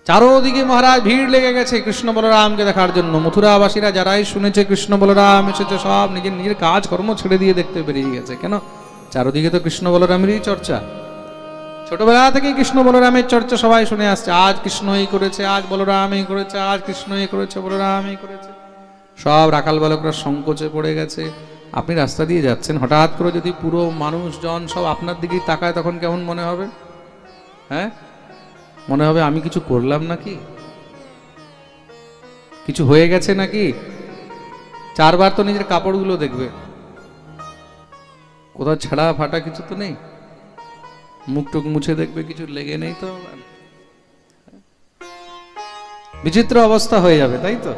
চারোদিকে মহারাজ ভিড় লেগে গেছে কৃষ্ণ বলরামকে দেখার জন্য। মথুরাবাসীরা যারাই শুনেছে কৃষ্ণ বলরাম এসেছে, সব নিজের নিজের কাজ কর্ম ছেড়ে দিয়ে দেখতে বেরিয়ে গেছে। কেন? চারোদিকে তো কৃষ্ণ বলরামেরই চর্চা, ছোটবেলা থেকেই কৃষ্ণ বলরামের চর্চা সবাই শুনে আসছে। আজ কৃষ্ণ এই করেছে, আজ বলরাম এই করেছে, আজ কৃষ্ণ এই করেছে, বলরাম এই করেছে। সব রাখাল বালকরা সংকোচে পড়ে গেছে। আপনি রাস্তা দিয়ে যাচ্ছেন, হঠাৎ করে যদি পুরো মানুষজন সব আপনার দিকেই তাকায়, তখন কেমন মনে হবে? হ্যাঁ, মনে হবে আমি কিছু করলাম নাকি, কিছু হয়ে গেছে নাকি। চারবার তো নিজের কাপড়গুলো দেখবে, কোথাও ছেঁড়া ফাটা কিছু তো নেই, মুখ টুক মুছে দেখবে কিছু লেগে নেই তো। বিচিত্র অবস্থা হয়ে যাবে, তাই তো?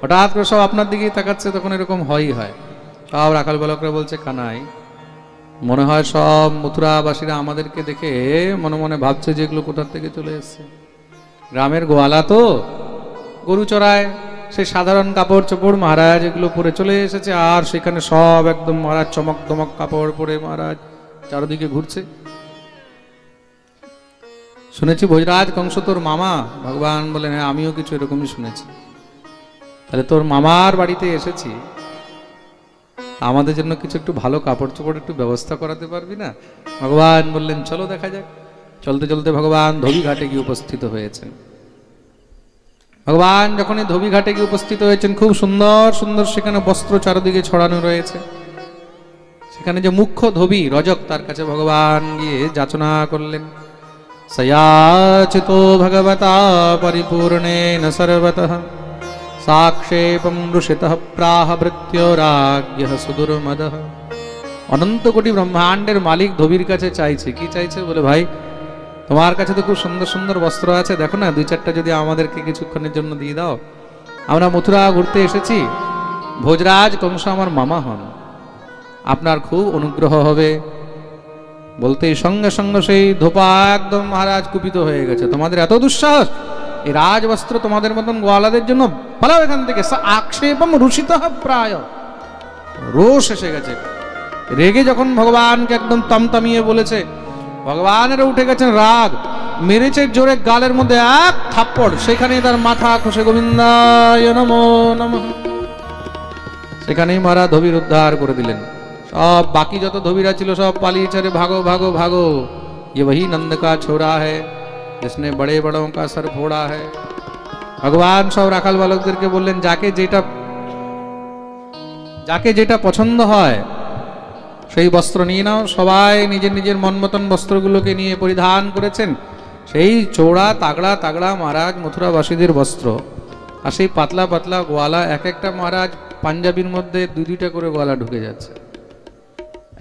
হঠাৎ করে সব আপনার দিকেই তাকাচ্ছে, তখন এরকম হয়ই হয়। সব রাখাল বালকরা বলছে, কানাই মনে হয় সব মথুরাবাসীরা আমাদেরকে দেখে মনে মনে ভাবছে যে এগুলো কোথার থেকে চলে এসছে। গ্রামের গোয়ালা তো, গরু চড়ায়, সেই সাধারণ কাপড় চোপড় মহারাজ এগুলো পরে চলে এসেছে, আর সেখানে সব একদম মহারাজ চমক দমক কাপড় পরে মহারাজ চারদিকে ঘুরছে। শুনেছি ভোজরাজ কংস তোর মামা। ভগবান বলেন, হ্যাঁ আমিও কিছু এরকমই শুনেছি। তাহলে তোর মামার বাড়িতে এসেছি, আমাদের জন্য কিছু একটু ভালো কাপড় চোপড় একটু ব্যবস্থা করাতে পারবি না? ভগবান বললেন, চলো দেখা যাক। চলতে চলতে ভগবান ধোবি ঘাটে গিয়ে উপস্থিত হয়েছেন। ভগবান যখন এই ধোবি ঘাটে গিয়ে উপস্থিত হয়েছেন, খুব সুন্দর সুন্দর সেখানে বস্ত্র চারদিকে ছড়ানো রয়েছে। সেখানে যে মুখ্য ধোবি রজক, তার কাছে ভগবান গিয়ে যাচনা করলেন। সয়াচিতো ভগবতা পরিপূর্ণেন সর্বতঃ সাক্ষেপম রুষিতঃ প্রাহ ভৃত্যোরাজ্ঞঃ সুদুর্মদঃ। অনন্ত কোটি ব্রহ্মাণ্ডের মালিক ধোবির কাছে চাইছে। কি চাইছে? বলে, ভাই তোমার কাছে তো খুব সুন্দর সুন্দর বস্ত্র আছে, দেখো না দুই চারটা যদি আমাদেরকে কিছুক্ষণের জন্য দিয়ে দাও। আমরা মথুরা ঘুরতে এসেছি, ভোজরাজ কংস আমার মামা হন, আপনার খুব অনুগ্রহ হবে। বলতেই সঙ্গে সঙ্গে সেই ধোপা একদম মহারাজ কুপিত হয়ে গেছে। তোমাদের এত দুঃসাহস, এই রাজবস্ত্র তোমাদের মতন গোয়ালাদের জন্য, পালাও এখান থেকে। আক্ষেপম রুষিতঃ প্রায়, রোষ এসে গেছে। রেগে যখন ভগবানকে একদম তমতমিয়ে বলেছে, ভগবানের উঠে গেছেন রাগ, মেরেছে জোরে গালের মধ্যে এক থাপ্পড়, সেখানে তার মাথা খসে গোবিন্দায় নমো নমঃ। সেখানেই মহারাজ ধোবির উদ্ধার করে দিলেন। সব বাকি যত ধোবিরা ছিল সব পালিয়েছে, রে ভাগো ভাগো ভাগো, ये वही नंद का छोरा है जिसने बड़े बड़ों का सर फोड़ा है। ভগবান সব রাখাল বালকদেরকে বললেন, যাকে যেটা পছন্দ হয় সেই বস্ত্র নিয়ে নাও। সবাই নিজের নিজের মন মতন বস্ত্রগুলোকে নিয়ে পরিধান করেছেন। সেই চৌড়া তাগড়া তাগড়া মহারাজ মথুরাবাসীদের বস্ত্র, আর সেই পাতলা পাতলা গোয়ালা, এক একটা মহারাজ পাঞ্জাবির মধ্যে দুই দুইটা করে গোয়ালা ঢুকে যাচ্ছে।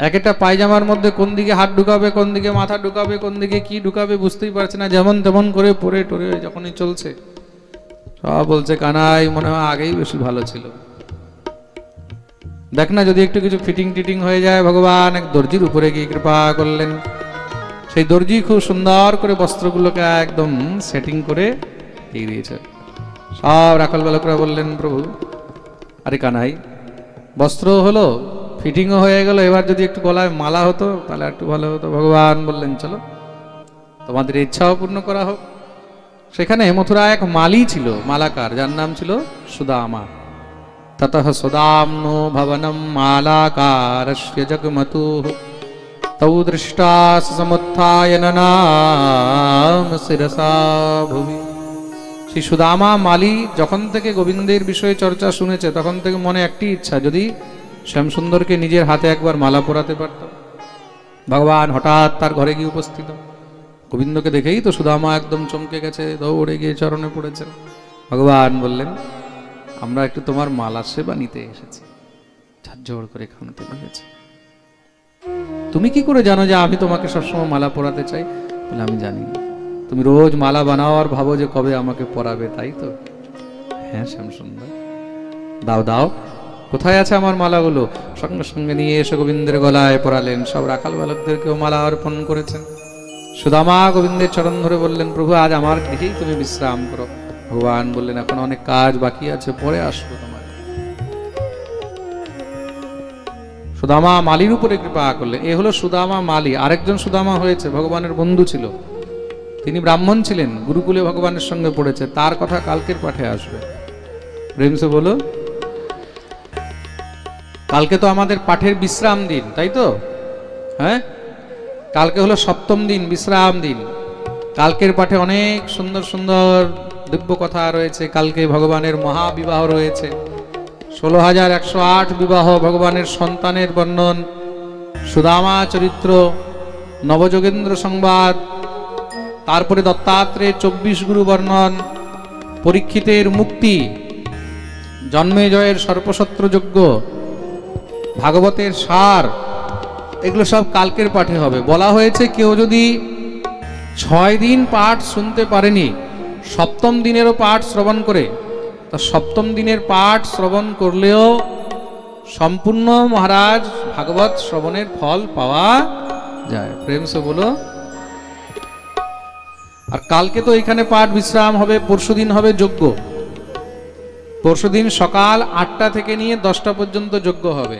এক একটা পায়জামার মধ্যে কোন দিকে হাত ঢুকাবে, কোন দিকে মাথা ঢুকাবে, কোন দিকে কি ঢুকাবে বুঝতেই পারছে না, যেমন তেমন করে পরে টরে যখনই চলছে। সব বলছে, কানাই মনে হয় আগেই বেশি ভালো ছিল। দেখ না যদি একটু কিছু ফিটিং টিটিং হয়ে যায়। ভগবান এক দর্জির উপরে গিয়ে কৃপা করলেন। সেই দর্জি খুব সুন্দর করে বস্ত্রগুলোকে একদম সেটিং করে দিয়ে দিয়েছে। সব রাখাল বালকরা বললেন, প্রভু আরে কানাই, বস্ত্র হলো, ফিটিংও হয়ে গেল, এবার যদি একটু গলায় মালা হতো তাহলে একটু ভালো হতো। ভগবান বললেন, চলো তোমাদের ইচ্ছাও পূর্ণ করা হোক। সেখানে মথুরা এক মালি ছিল, মালাকার, যার নাম ছিল সুদামা। ততঃ সুদাম্নো ভবনম মালাকারস্য জগমতুঃ তৌ দৃষ্টা সমুত্থায় ননাম শিরসা ভুবি। সেই সুদামা মালি যখন থেকে গোবিন্দের বিষয়ে চর্চা শুনেছে, তখন থেকে মনে একটি ইচ্ছা, যদি শ্যামসুন্দরকে নিজের হাতে একবার মালা পরাতে পারত। ভগবান হঠাৎ তার ঘরে গিয়ে উপস্থিত। গোবিন্দকে দেখেই তো সুদামা একদম চমকে গেছে, দৌড়ে গিয়ে চরণে পড়েছেন। ভগবান বললেন, আমরা একটু তোমার মালা সেবা নিতে এসেছি। ঝাড়ঝড় করে খানতে লেগেছে। তুমি কি করে জানো যে আমি তোমাকে সবসময় মালা পরাতে চাই? বলে, আমি জানি, তুমি রোজ মালা বানাও আর ভাবো যে কবে আমাকে পরাবে, তাই তো? হ্যাঁ শ্যামসুন্দর, দাও দাও, কোথায় আছে আমার মালাগুলো? সঙ্গে সঙ্গে নিয়ে এসে গোবিন্দের গলায় পরালেন। সব রাখাল বালকদেরকেও মালা অর্পণ করেছেন। সুদামা গোবিন্দের চরণ ধরে বললেন, প্রভু আজ আমার গৃহেই তুমি বিশ্রাম করো। ভগবান বললেন, এখন অনেক কাজ বাকি আছে, পরে আসবো তোমার। সুদামা মালির উপরে কৃপা করলেন। এ হলো সুদামা মালি। আরেকজন সুদামা হয়েছে, ভগবানের বন্ধু ছিল, তিনি ব্রাহ্মণ ছিলেন, গুরুকুলে ভগবানের সঙ্গে পড়েছে, তার কথা কালকের পাঠে আসবে। প্রেম সে বলো। কালকে তো আমাদের পাঠের বিশ্রাম দিন, তাই তো? হ্যাঁ, কালকে হলো সপ্তম দিন, বিশ্রাম দিন। কালকের পাঠে অনেক সুন্দর সুন্দর দিব্য কথা রয়েছে। কালকে ভগবানের মহাবিবাহ রয়েছে, 16,108 বিবাহ, ভগবানের সন্তানের বর্ণন, সুদামা চরিত্র, নবযোগেন্দ্র সংবাদ, তারপরে দত্তাত্রেয় 24 গুরু বর্ণন, পরীক্ষিতের মুক্তি, জন্মেজয়ের সর্পশস্ত্র যজ্ঞ, ভাগবতের সার, এগুলো সব কালকের পাঠে হবে। বলা হয়েছে কেউ যদি 6 দিন পাঠ শুনতে পারেনি, সপ্তম দিনেরও পাঠ শ্রবণ করে, তা সপ্তম দিনের পাঠ শ্রবণ করলেও সম্পূর্ণ মহারাজ ভাগবত শ্রবণের ফল পাওয়া যায়। প্রেম সে বলো। আর কালকে তো এখানে পাঠ বিশ্রাম হবে, পরশুদিন হবে যজ্ঞ। পরশুদিন সকাল 8টা থেকে নিয়ে 10টা পর্যন্ত যজ্ঞ হবে।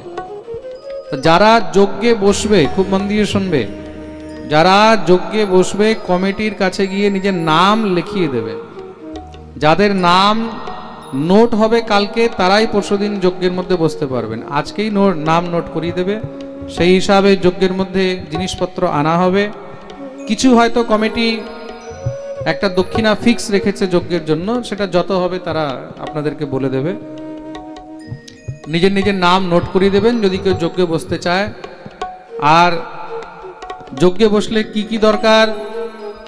যারা যজ্ঞে বসবে, খুব মন দিয়ে শুনবে, যারা যজ্ঞে বসবে কমিটির কাছে গিয়ে নিজের নাম লিখিয়ে দেবে। যাদের নাম নোট হবে কালকে, তারাই পরশুদিন যজ্ঞের মধ্যে বসতে পারবেন। আজকেই নাম নোট করিয়ে দেবে, সেই হিসাবে যজ্ঞের মধ্যে জিনিসপত্র আনা হবে। কিছু হয়তো কমিটি একটা দক্ষিণা ফিক্স রেখেছে যজ্ঞের জন্য, সেটা যত হবে তারা আপনাদেরকে বলে দেবে। নিজের নিজের নাম নোট করিয়ে দেবেন যদি কেউ যজ্ঞে বসতে চায়। আর যজ্ঞে বসলে কি কি দরকার,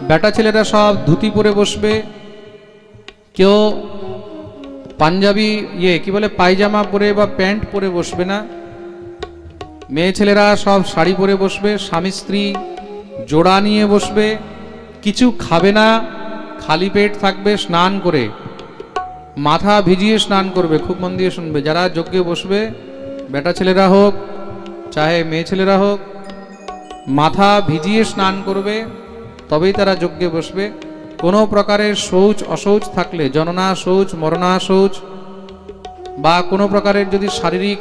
বেটা ছেলেরা সব ধুতি পরে বসবে, কেউ পাঞ্জাবি কি বলে পায়জামা পরে বা প্যান্ট পরে বসবে না। মেয়ে ছেলেরা সব শাড়ি পরে বসবে, স্বামী স্ত্রী জোড়া নিয়ে বসবে, কিছু খাবে না, খালি পেট থাকবে, স্নান করে মাথা ভিজিয়ে স্নান করবে। খুব মন দিয়ে শুনবে, যারা যজ্ঞে বসবে বেটা ছেলেরা হোক চাহে মেয়ে ছেলেরা হোক, মাথা ভিজিয়ে স্নান করবে, তবেই তারা যজ্ঞে বসবে। কোনো প্রকারের শৌচ অশৌচ থাকলে, জননা শৌচ, মরণা শৌচ, বা কোনো প্রকারের যদি শারীরিক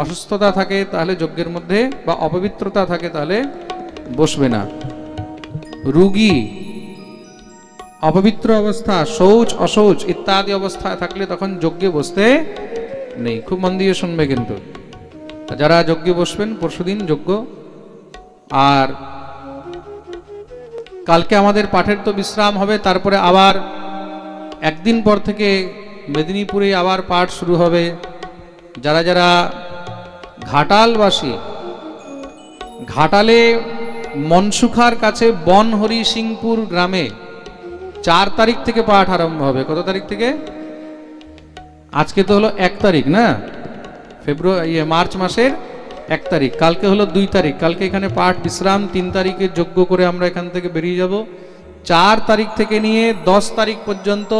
অসুস্থতা থাকে তাহলে যজ্ঞের মধ্যে, বা অপবিত্রতা থাকে তাহলে বসবে না। রোগী, অপবিত্র অবস্থা, শৌচ অশৌচ ইত্যাদি অবস্থায় থাকলে তখন যজ্ঞে বসতে নেই। খুব মন দিয়ে শুনবে কিন্তু। যারা যজ্ঞে বসবেন পরশুদিন যজ্ঞ। আর কালকে আমাদের পাঠের তো বিশ্রাম হবে, তারপরে আবার একদিন পর থেকে মেদিনীপুরে আবার পাঠ শুরু হবে। যারা যারা ঘাটালবাসী, ঘাটালে মনসুখার কাছে বনহরি সিংপুর গ্রামে 4 তারিখ থেকে পাঠ আরম্ভ হবে। কত তারিখ থেকে? আজকে তো হলো 1 তারিখ না, মার্চ মাসের 1 তারিখ। কালকে হলো 2 তারিখ। কালকে এখানে পাঠ বিশ্রাম, 3 তারিখে যজ্ঞ করে আমরা এখান থেকে বেরিয়ে যাব। 4 তারিখ থেকে নিয়ে 10 তারিখ পর্যন্ত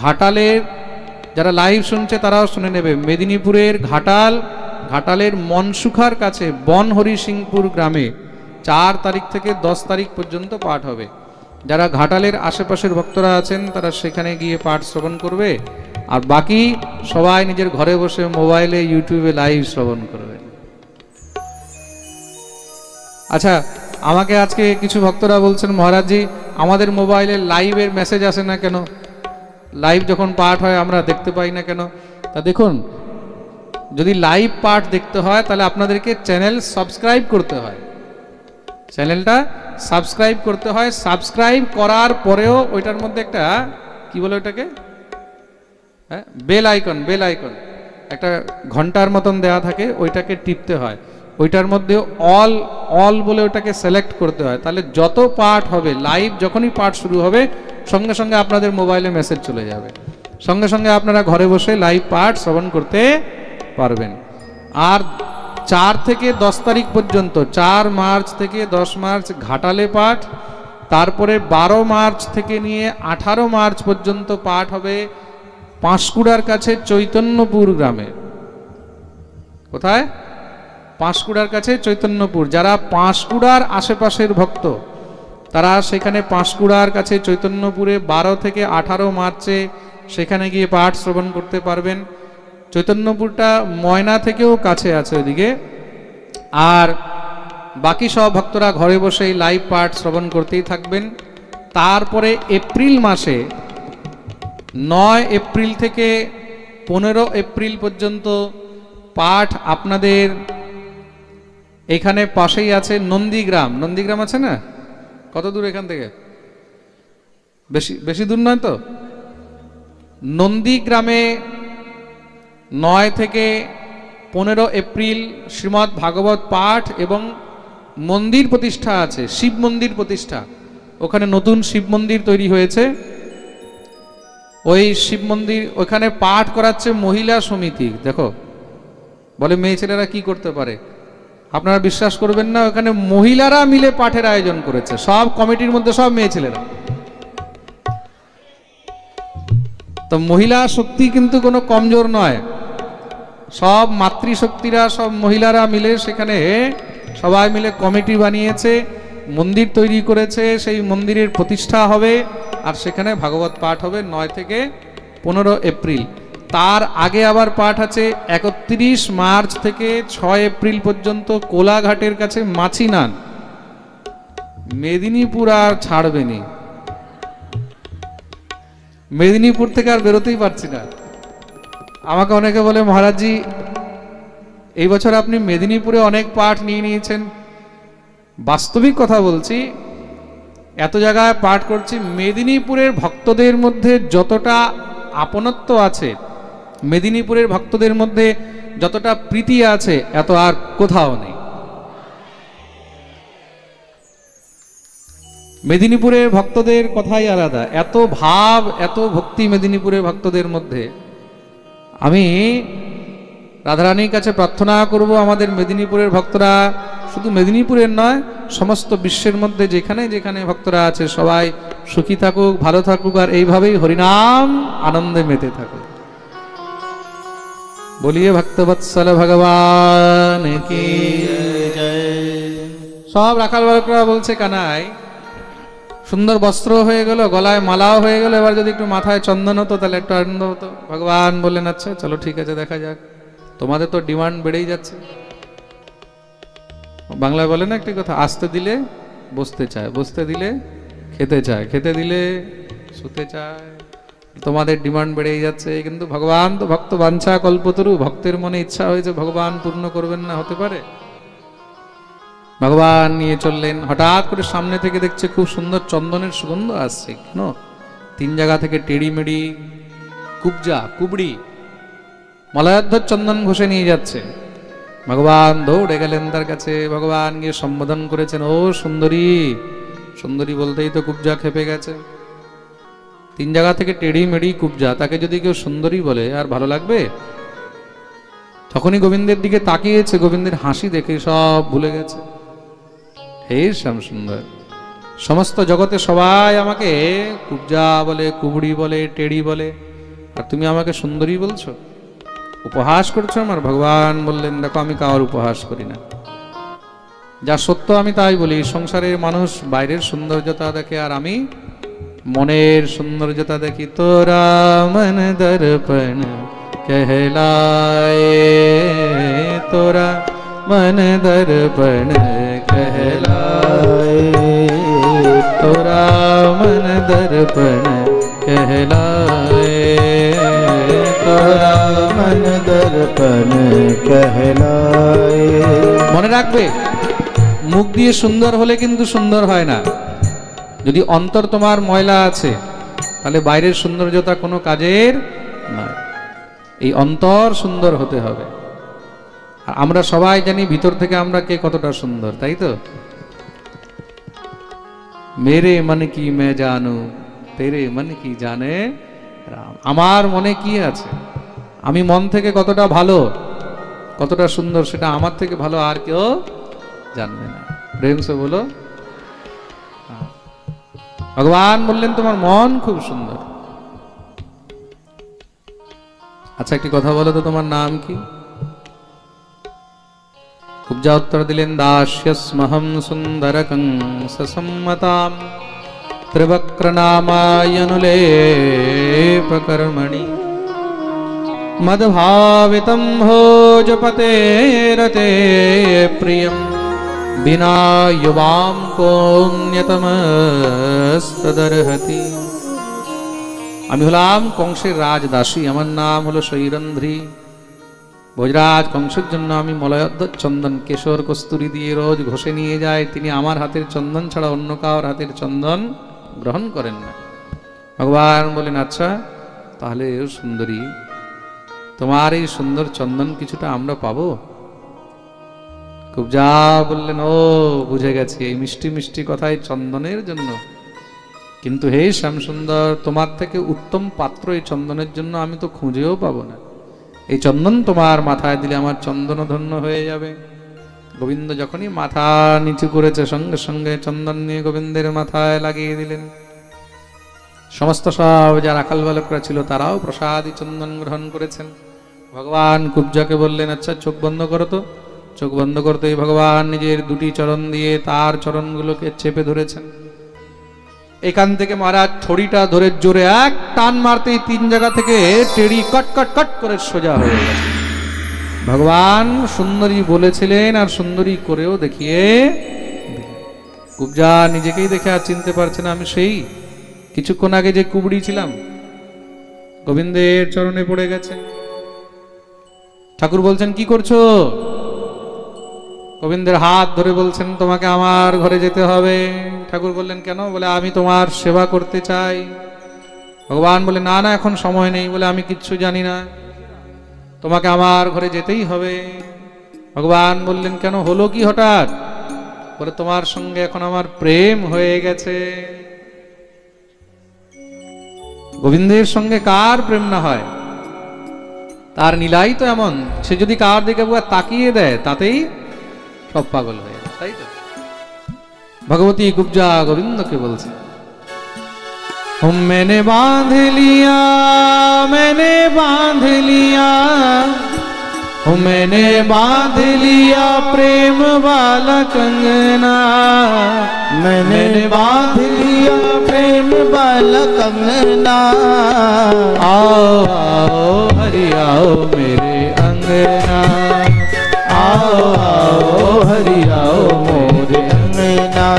ঘাটালের, যারা লাইভ শুনছে তারাও শুনে নেবে, মেদিনীপুরের ঘাটালের মনসুখার কাছে বনহরি সিংপুর গ্রামে 4 তারিখ থেকে 10 তারিখ পর্যন্ত পাঠ হবে। যারা ঘাটালের আশেপাশের ভক্তরা আছেন তারা সেখানে গিয়ে পাঠ শ্রবণ করবে, আর বাকি সবাই নিজের ঘরে বসে মোবাইলে ইউটিউবে লাইভ শ্রবণ করবে। আচ্ছা, আমাকে আজকে কিছু ভক্তরা বলছেন, মহারাজজি আমাদের মোবাইলে লাইভের মেসেজ আসে না কেন, লাইভ যখন পাঠ হয় আমরা দেখতে পাই না কেন? তা দেখুন, যদি লাইভ পাঠ দেখতে হয় তাহলে আপনাদেরকে চ্যানেল সাবস্ক্রাইব করতে হয়, চ্যানেলটা সাবস্ক্রাইব করতে হয়। সাবস্ক্রাইব করার পরেও ওইটার মধ্যে একটা কি বলে ওটাকে, হ্যাঁ, বেল আইকন একটা ঘন্টার মতন দেওয়া থাকে, ওইটাকে টিপতে হয়। ওইটার মধ্যে অল বলে ওটাকে সিলেক্ট করতে হয়। তাহলে যত পাঠ হবে, লাইভ যখনই পাঠ শুরু হবে সঙ্গে সঙ্গে আপনাদের মোবাইলে মেসেজ চলে যাবে, সঙ্গে সঙ্গে আপনারা ঘরে বসে লাইভ পাঠ শ্রবণ করতে পারবেন। আর 4 থেকে 10 তারিখ পর্যন্ত, 4 মার্চ থেকে 10 মার্চ ঘাটালে পাঠ, তারপরে 12 মার্চ থেকে নিয়ে 18 মার্চ পর্যন্ত পাঠ হবে পাঁশকুড়ার কাছে চৈতন্যপুর গ্রামে। কোথায়? পাঁশকুড়ার কাছে চৈতন্যপুর। যারা পাঁশকুড়ার আশেপাশের ভক্ত তারা সেখানে পাঁশকুড়ার কাছে চৈতন্যপুরে 12 থেকে 18 মার্চে সেখানে গিয়ে পাঠ শ্রবণ করতে পারবেন। চৈতন্যপুরটা ময়না থেকেও কাছে আছে ওইদিকে। আর বাকি সব ভক্তরা ঘরে বসেই লাইভ পাঠ শ্রবণ করতেই থাকবেন। তারপরে এপ্রিল মাসে 9 এপ্রিল থেকে 15 এপ্রিল পর্যন্ত পাঠ আপনাদের এখানে পাশেই আছে নন্দীগ্রাম। নন্দীগ্রাম আছে না? কত দূর এখান থেকে? বেশি দূর নয় তো? নন্দীগ্রামে 9 থেকে 15 এপ্রিল শ্রীমদ্ ভাগবত পাঠ এবং মন্দির প্রতিষ্ঠা আছে, শিব মন্দির প্রতিষ্ঠা। ওখানে নতুন শিব মন্দির তৈরি হয়েছে। ওই শিব মন্দির ওখানে পাঠ করাচ্ছে মহিলা সমিতি। দেখো, বলে মেয়ে ছেলেরা কি করতে পারে, আপনারা বিশ্বাস করবেন না, ওখানে মহিলারা মিলে পাঠের আয়োজন করেছে। সব কমিটির মধ্যে সব মেয়ে ছেলেরা। তো মহিলা শক্তি কিন্তু কোনো কমজোর নয়, সব মাতৃশক্তিরা, সব মহিলারা মিলে সেখানে সবাই মিলে কমিটি বানিয়েছে, মন্দির তৈরি করেছে। সেই মন্দিরের প্রতিষ্ঠা হবে আর সেখানে ভাগবত পাঠ হবে 9 থেকে 15 এপ্রিল। তার আগে আবার পাঠ আছে 31 মার্চ থেকে 6 এপ্রিল পর্যন্ত কোলাঘাটের কাছে মাছিনান। মেদিনীপুর আর ছাড়বেনি, মেদিনীপুর থেকে আর বেরোতেই পারছি না। আমাকে অনেকে বলে, মহারাজজি এই বছর আপনি মেদিনীপুরে অনেক পাঠ নিয়ে নিয়েছেন। বাস্তবিক কথা বলছি, এত জায়গায় পাঠ করছি, মেদিনীপুরের ভক্তদের মধ্যে যতটা আপনত্ব আছে, মেদিনীপুরের ভক্তদের মধ্যে যতটা প্রীতি আছে, এত আর কোথাও নেই। মেদিনীপুরের ভক্তদের কথাই আলাদা, এত ভাব, এত ভক্তি মেদিনীপুরের ভক্তদের মধ্যে। আমি রাধারানীর কাছে প্রার্থনা করব আমাদের মেদিনীপুরের ভক্তরা, শুধু মেদিনীপুরের নয়, সমস্ত বিশ্বের মধ্যে যেখানে যেখানে ভক্তরা আছে সবাই সুখী থাকুক, ভালো থাকুক, আর এইভাবেই হরিনাম আনন্দে মেতে থাকুক। বলিয়ে ভক্তবৎসল ভগবান কি জয়। সব রাখাল বালকরা বলছে, কানাই সুন্দর বস্ত্র হয়ে গেল, গলায় মালাও হয়ে গেল, এবার যদি একটু মাথায় চন্দন হতো তাহলে একটু আনন্দ হতো। ভগবান বললেন, আচ্ছা চলো ঠিক আছে, দেখা যাক। তোমাদের তো ডিমান্ড বেড়েই যাচ্ছে। বাংলায় বলে না একটি কথা, আসতে দিলে বসতে চায়, বসতে দিলে খেতে চায়, খেতে দিলে শুতে চায়। তোমাদের ডিমান্ড বেড়েই যাচ্ছে, কিন্তু ভগবান তো ভক্ত বাঞ্ছা কল্পতরু, ভক্তের মনে ইচ্ছা হয়েছে, ভগবান পূর্ণ করবেন না? হতে পারে। ভগবান নিয়ে চললেন। হঠাৎ করে সামনে থেকে দেখছে খুব সুন্দর চন্দনের সুগন্ধ আসছে। কেন? 3 জায়গা থেকে টেড়ি মেড়ি কুবজা কুবড়ি মলয়াধ্বর চন্দন ঘষে নিয়ে যাচ্ছে। ভগবান দৌড়ে গেলেন তার কাছে, ভগবান গিয়ে সম্বোধন করেছেন, ও সুন্দরী। সুন্দরী বলতেই তো কুবজা খেপে গেছে। 3 জায়গা থেকে টেড়ি মেড়ি কুবজা, তাকে যদি কেউ সুন্দরী বলে আর ভালো লাগবে? তখনই গোবিন্দের দিকে তাকিয়েছে, গোবিন্দের হাসি দেখে সব ভুলে গেছে। হে শ্যাম সুন্দর, সমস্ত জগতে সবাই আমাকে কুবজা বলে, কুবড়ি বলে, টেড়ি বলে, আর তুমি আমাকে সুন্দরী বলছো, উপহাস করছো আমার। ভগবান বললেন, দেখো আমি কারোর উপহাস করি না, যা সত্য আমি তাই বলি। সংসারের মানুষ বাইরের সৌন্দর্যতা দেখে, আর আমি মনের সৌন্দর্যতা দেখি। তোরা মন দর্পণ कहलाए, तोरा मन दर्पण कहलाए, तोरा मन दर्पण कहलाए, तोरा मन दर्पण कहलाए। মনে রাখবে, মুখ দিয়ে সুন্দর হলে কিন্তু সুন্দর হয় না। যদি অন্তর তোমার ময়লা আছে, তাহলে বাইরের সৌন্দর্যতা কোনো কাজের নয়। এই অন্তর সুন্দর হতে হবে। আমরা সবাই জানি ভিতর থেকে আমরা কে কতটা সুন্দর, তাই তো? মেরে মন কি মে জানু, তেরে মন কি জানে রাম। আমার মনে কি আছে, আমি মন থেকে কতটা ভালো, কতটা সুন্দর, সেটা আমার থেকে ভালো আর কেউ জানবে না। প্রেম সে বলো। ভগবান বললেন, তোমার মন খুব সুন্দর। আচ্ছা একটি কথা বলো তো, তোমার নাম কি? কুবজা উত্তর দিলেন, দাস্যস্মহং সুন্দরকং সসম্মতাম ত্রিবক্র নামায়নুলেপকর্মণি মদ্ভাবিতম ভোজপতে রতে প্রিয়ম বিনা যুবাম কোন্যতমস্তদর্হতি। আমি হলাম কংসের রাজদাসী, আমার নাম হলো শৈরন্ধ্রী। ভোজরাজ কংসের জন্য আমি মলয়ধ্বজ চন্দন কেশর কস্তুরী দিয়ে রোজ ঘষে নিয়ে যায়। তিনি আমার হাতের চন্দন ছাড়া অন্য কারোর হাতের চন্দন গ্রহণ করেন না। ভগবান বলেন, আচ্ছা তাহলে সুন্দরী, তোমার এই সুন্দর চন্দন কিছুটা আমরা পাবো? কুব্জা বললেন, ও বুঝে গেছি, এই মিষ্টি মিষ্টি কথাই চন্দনের জন্য। কিন্তু হে শ্যামসুন্দর, তোমার থেকে উত্তম পাত্র এই চন্দনের জন্য আমি তো খুঁজেও পাবো না। এই চন্দন তোমার মাথায় দিলে আমার চন্দন ধন্য হয়ে যাবে। গোবিন্দ যখনই মাথা নিচু করেছে, সঙ্গে সঙ্গে চন্দন নিয়ে গোবিন্দের মাথায় লাগিয়ে দিলেন। সমস্ত সব যারা আকাল বালকরা ছিল তারাও প্রসাদী চন্দন গ্রহণ করেছেন। ভগবান কুব্জাকে বললেন, আচ্ছা চোখ বন্ধ করো তো। চোখ বন্ধ করতেই ভগবান নিজের দুটি চরণ দিয়ে তার চরণগুলোকে চেপে ধরেছেন। এখান থেকে মহারাজ ছড়িটা ধরে জোরে এক টান মারতেই 3 জায়গা থেকে টেড়ি কট কট কট করে সোজা হয়ে গেছে। ভগবান সুন্দরী বলেছিলেন আর সুন্দরী করেও দেখিয়ে। কুব্জা নিজেকেই দেখে আর চিনতে পারছে না, আমি সেই কিছুক্ষণ আগে যে কুবড়ি ছিলাম। গোবিন্দের চরণে পড়ে গেছে। ঠাকুর বলছেন, কি করছো? গোবিন্দের হাত ধরে বলছেন, তোমাকে আমার ঘরে যেতে হবে। ঠাকুর বললেন, কেন? বলে, আমি তোমার সেবা করতে চাই। ভগবান বলে, না না, এখন সময় নেই। বলে, আমি কিচ্ছু জানি না, তোমাকে আমার ঘরে যেতেই হবে। ভগবান বললেন, কেন, হলো কি হঠাৎ? বলে, তোমার সঙ্গে এখন আমার প্রেম হয়ে গেছে। গোবিন্দের সঙ্গে কার প্রেম না হয়? তার নীলাই তো এমন, সে যদি কার দিকে তাকিয়ে দেয় তাতেই সব পাগল হয়ে যায়, তাই তো? भगवती कुब्जा गोविंद के बोलते, मैंने बांध लिया, मैंने बांध लिया, मैंने बांध लिया प्रेम वाला कंगना, मैंने बांध लिया प्रेम वाला कंगना। आओ आओ हरि आओ मेरे अंगना, आओ आओ हरि आओ मेरे अंगना।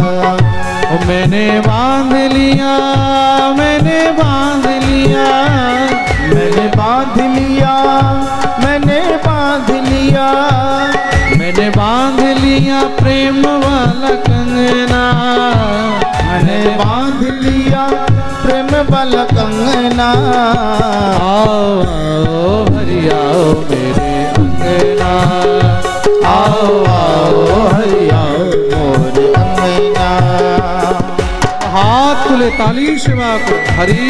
मैंने बांध लिया, मैंने बांध लिया, मैंने बांध लिया, मैंने बांध लिया, मैंने बांध लिया प्रेम वाला कंगना, मैंने बांध लिया प्रेम वाला कंगना। आओ आओ हरि आओ मेरे अंगना, आओ आओ हरि आओ मोरे अंगना। हाथ तुले ताली सेवा को हरि।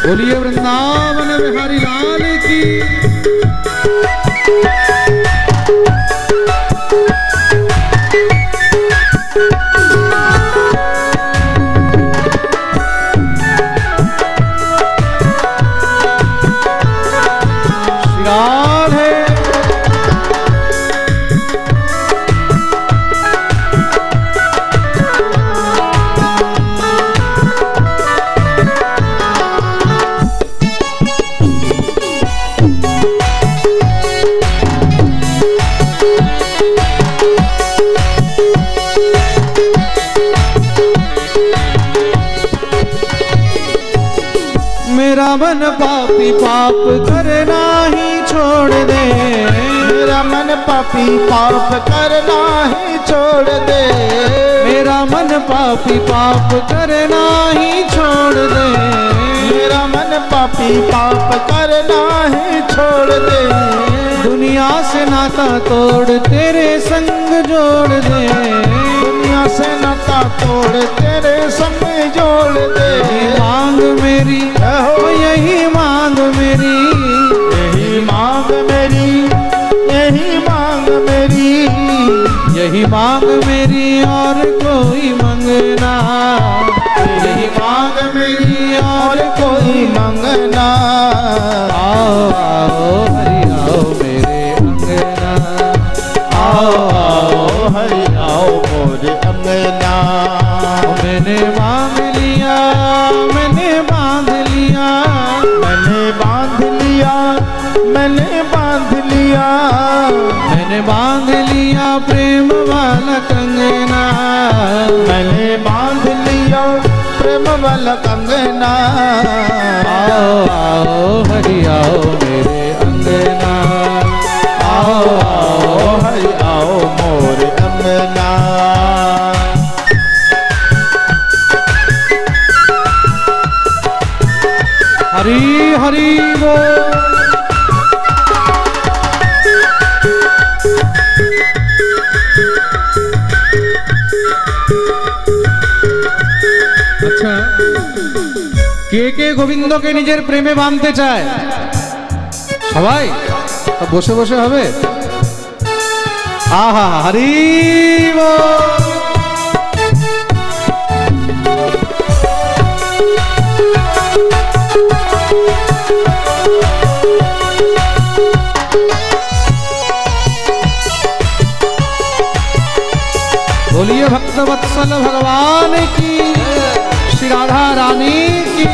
बोलिए वृंदावन बिहारी लाल की। मेरा मन पापी पाप करना ही छोड़ दे, मेरा मन पापी पाप करना ही छोड़ दे, मेरा मन पापी पाप करना ही छोड़ दे, मेरा मन पापी पाप करना ही छोड़ दे। दुनिया से नाता तोड़ तेरे संग जोड़ दे, दुनिया से नाता तोड़ तेरे संग जोड़ दे। मांग मेरी हो यही मांग मेरी, यही मांग मेरी, यही मांग मेरी, यही मांग मेरी और कोई मंगना, यही मांग मेरी और कोई मंगना। आओ आओ हरि आओ मेरे अंगना, आओ आओ हरि आओ मोरे अंगना। मैंने मांग लिया, मैंने बांध लिया, मैंने बांध लिया, मैंने बांध लिया प्रेम वाला कंगना, मैंने बांध लिया प्रेम वाला कंगना। आओ आओ हरि आओ मेरे अंगना, आओ आओ हरि आओ मोरे अंगना। हरि हरि बोल। আচ্ছা, কে গোবিন্দকে নিজের প্রেমে বাঁধতে চায়? সবাই তো বসে বসে হবে? আহা হরি বল। बोलिए भक्तवत्सल भगवान की, श्री राधा रानी की।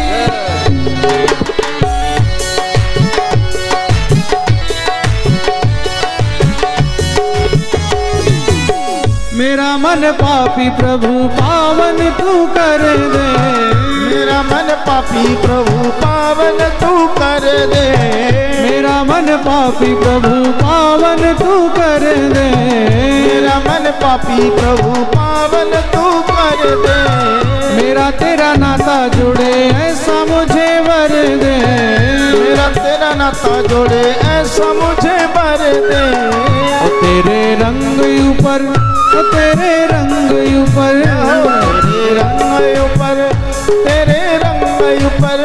मेरा मन पापी प्रभु पावन तू कर दे, मेरा मन पापी प्रभु पावन तू कर दे। मेरा मन पापी प्रभु पावन तू कर दे, मेरा मन पापी प्रभु पावन तू कर दे। मेरा तेरा नाता जुड़े ऐसा मुझे वर दे, मेरा तेरा नाता जोड़े ऐसा मुझे वर दे। ओ तेरे रंग ऊपर, ओ तेरे रंग ऊपर, तेरे रंग ऊपर, तेरे रंग ऊपर,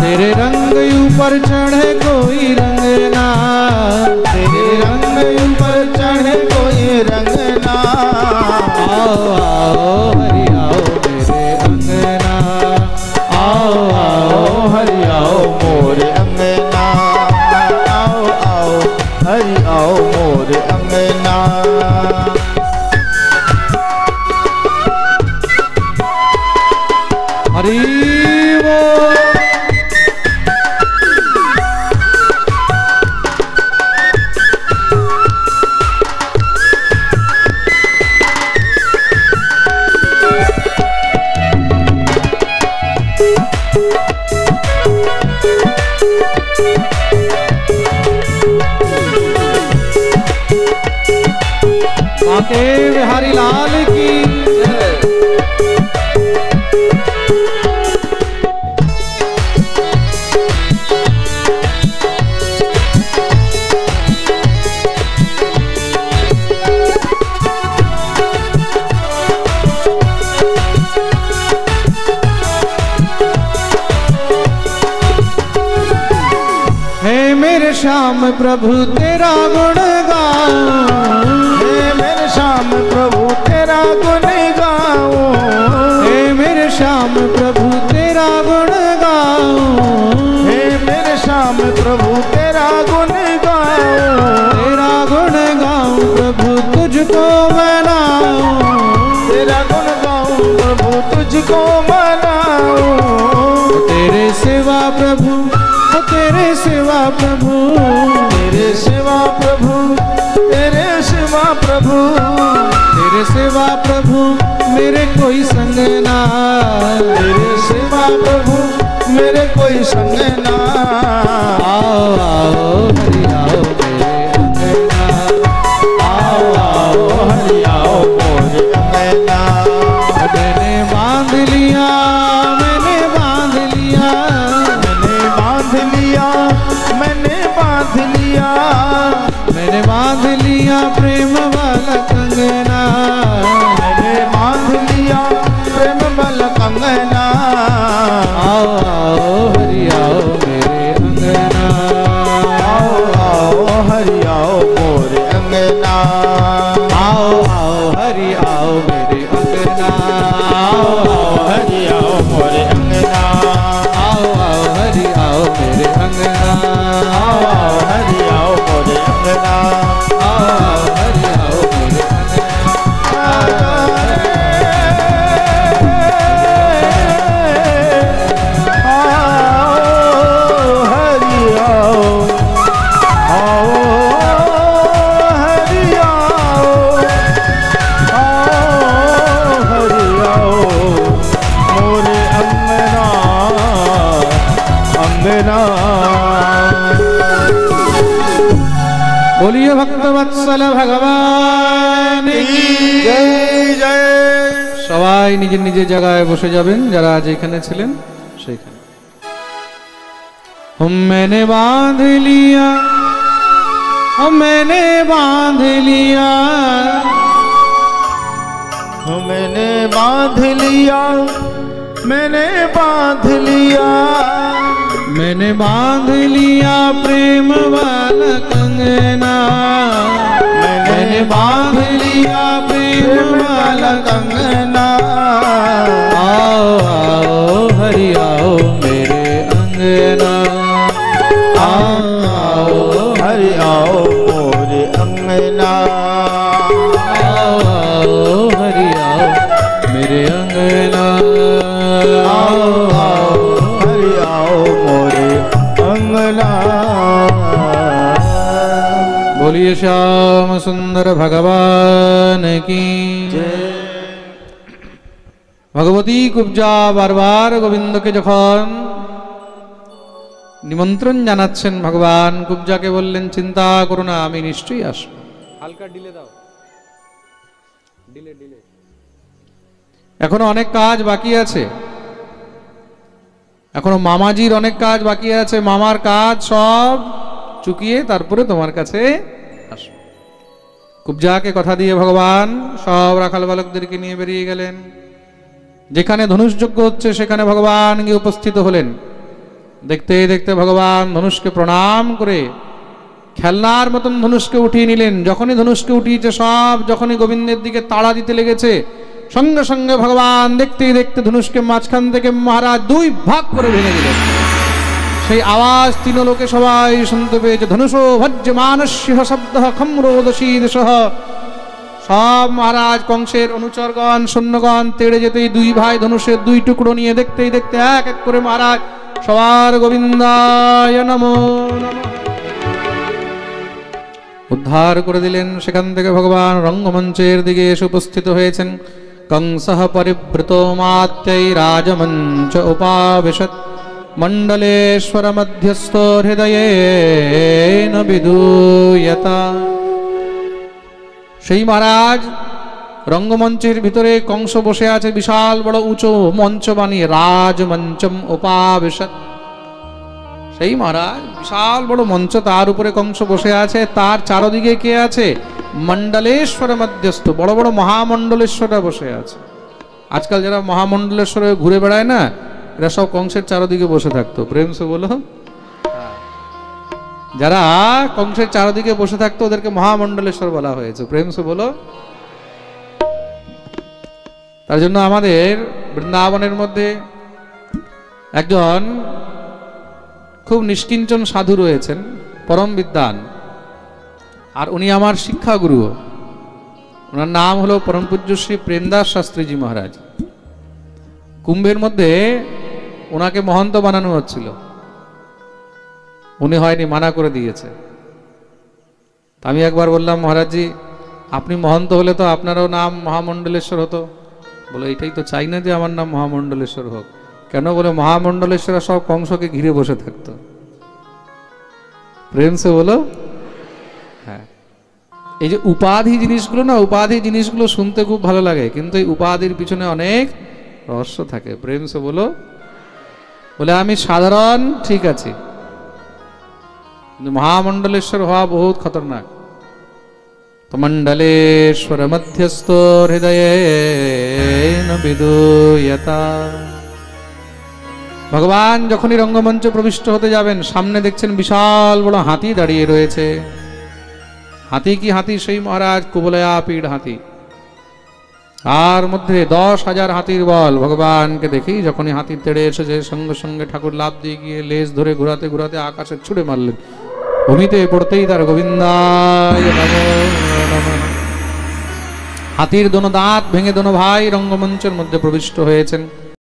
तेरे रंग ऊपर चढ़े कोई रंगना, तेरे रंग ऊपर चढ़े कोई रंगना। आओ आओ हरि आओ मेरे अंगना, आओ आओ हरि आओ मोरे अंगना। आओ आओ हरि आओ मोरे अंगना। हरि बोल। आके बिहारी लाल की है मेरे श्याम प्रभु तेरा गुण गाऊं, हे मेरे श्याम प्रभु तेरा गुण गाऊं। हे मेरे श्याम प्रभु तेरा गुण गाऊं, हे मेरे श्याम प्रभु तेरा गुण गाऊं। तेरा गुण गाऊं प्रभु तुझको मनाऊं, तेरा गुण गाऊं प्रभु तुझको मनाऊं। तेरे सिवा प्रभु, ओ तेरे सिवा प्रभु, तेरे सिवा प्रभु, तेरे सिवा प्रभु, तेरे सिवा प्रभु मेरे कोई संग ना, तेरे सिवा प्रभु मेरे कोई संग ना। आओ आओ हरि आओ मेरे अंगना, आओ आओ हरि आओ मोरे अंगना। मैंने बांध लिया, मैंने बांध लिया, मैंने बांध लिया, मैंने बांध लिया, मैंने बांध लिया प्रेम वाला कंगना, मैंने बांध लिया प्रेम वाला कंगना। आओ आओ हरि आओ मेरे अंगना, आओ आओ हरि आओ मोरे अंगना। आओ आओ हरि आओ मेरे अंगना, आओ आओ हरि आओ मोरे अंगना। आओ आओ हरि आओ मेरे अंगना, आओ आओ हरि आओ मोरे अंगना। आओ आओ हरि आओ मेरे आओ हरि आओ, आओ ভগবান কি जय जय। সবাই নিজের নিজের জায়গায় বসে যাবেন যারা আজ এখানে ছিলেন সেইখানে। मैंने बांध लिया, मैंने बांध लिया, मैंने बांध लिया, मैंने बांध लिया, मैंने बांध लिया प्रेम वाला कंगना, मैंने बांध लिया प्रेम वाला कंगना। आओ आओ हरि आओ मेरे अंगना, आओ आओ हरि आओ मोरे अंगना, आओ आओ हरि आओ मेरे अंगना, आओ आओ हरि आओ मोरे अंगना। बोलिए श्याम सुंदर भगवान की जय। भगवती कुब्जा बारबार गोविंदके যখন নিমন্ত্রণ জানাচ্ছেন ভগবান কুব্জাকে বললেন চিন্তা করো না আমি নিশ্চয়ই আসবো। হালকা ডিলে দাও, ডিলে ডিলে। এখনো অনেক কাজ বাকি আছে, এখনো মামাজির অনেক কাজ বাকি আছে, মামার কাজ সব চুকিয়ে তারপরে তোমার কাছে আসবো। কুব্জাকে কথা দিয়ে ভগবান সব রাখাল বালকদেরকে নিয়ে বেরিয়ে গেলেন। যেখানে ধনুষযজ্ঞ হচ্ছে সেখানে ভগবান গিয়ে উপস্থিত হলেন। দেখতে দেখতে ভগবান ধনুষকে প্রণাম করে খেলনার মতন ধনুষকে উঠিয়ে নিলেন। যখনই ধনুষকে উঠিয়েছে সব যখনই গোবিন্দের দিকে তাড়া দিতে লেগেছে সঙ্গে সঙ্গে ভগবান দেখতে দেখতে ধনুষকে মাঝখান থেকে মহারাজ দুই ভাগ করে ভেঙে দিলেন। সেই আওয়াজ তিন লোকে সবাই শুনতে পেয়েছে, ধনুষো ভজ্যমানস্য শব্দঃ খম্রোদশীদশঃ। সব মহারাজ কংসের অনুচরগণ সৈন্যগণ তেড়ে যেতেই দুই ভাই ধনুষের দুই টুকরো নিয়ে দেখতেই দেখতে এক এক করে মহারাজ সবার গোবিন্দায় নমো নমঃ উদ্ধার করে দিলেন। সেখান থেকে ভগবান রঙ্গমঞ্চের দিকে এসে উপস্থিত হয়েছেন। কংসঃ পরিবৃত মাত্যৈ রাজমঞ্চ উপাবিশৎ মণ্ডলেশ্বর মধ্যস্থ হৃদয়েন বিদূয়তা। সেই মহারাজ রঙ্গমঞ্চের ভিতরে কংস বসে আছে, বিশাল বড় উঁচু মঞ্চ বানিয়ে রাজমঞ্চম উপাবিশৎ। সেই মহারাজ বিশাল বড় মঞ্চ, তার উপরে কংস বসে আছে, তার চারদিকে কে আছে? মণ্ডলেশ্বর মধ্যস্থ, বড় বড় মহামণ্ডলেশ্বররা বসে আছে। আজকাল যারা মহামণ্ডলেশ্বরে ঘুরে বেড়ায় না, এরা সব কংসের চারদিকে বসে থাকতো। প্রেম সে বলো, যারা কংসের চারদিকে বসে থাকতো ওদেরকে মহামণ্ডলেশ্বর বলা হয়েছে। প্রেম সে বলো। তার জন্য আমাদের বৃন্দাবনের মধ্যে একজন খুব নিষ্কিঞ্চন সাধু রয়েছেন, পরম বিদ্বান, আর উনি আমার শিক্ষাগুরু। ওনার নাম হলো পরম পূজ্য শ্রী প্রেমদাস শাস্ত্রীজি মহারাজ। কুম্ভের মধ্যে ওনাকে মহন্ত বানানো হচ্ছিল, উনি হয়নি, মানা করে দিয়েছে। আমি একবার বললাম, মহারাজজি আপনি মহন্ত হলে তো আপনারও নাম মহামণ্ডলেশ্বর হতো। বলে এটাই তো চাই না যে আমার নাম মহামণ্ডলেশ্বর হোক। কেন? বলে মহামণ্ডলেশ্বর সব কংসকে ঘিরে বসে থাকতো। প্রেম সে বলো। হ্যাঁ, এই যে উপাধি জিনিসগুলো না, উপাধি জিনিসগুলো শুনতে খুব ভালো লাগে, কিন্তু এই উপাধির পিছনে অনেক রহস্য থাকে। প্রেম সে বলো। বলে আমি সাধারণ ঠিক আছে, মহামণ্ডলেশ্বর হওয়া বহুত খতরনাক। তো মণ্ডলেশ্বর মধ্যস্থ হৃদয়েন বিদূয়তা। ভগবান যখনই রঙ্গমঞ্চে প্রবিষ্ট হতে যাবেন, সামনে দেখছেন বিশাল বড় হাতি দাঁড়িয়ে রয়েছে। হাতি কি হাতি? সেই মহারাজ কুবলয়া পীড় হাতি। আর মধ্যে 10,000 হাতির বল। ভগবানকে দেখি যখনই হাতি তেড়ে এসেছে সঙ্গে সঙ্গে ঠাকুর লাফ দিয়ে গিয়ে লেজ ধরে ঘুরাতে ঘুরাতে আকাশে ছুড়ে মারলেন। ভূমিতে পড়তেই তার গোবিন্দায় নমো নমঃ। হাতির দোনো দাঁত ভেঙে দোনো ভাই রঙ্গমঞ্চের মধ্যে প্রবিষ্ট হয়েছেন।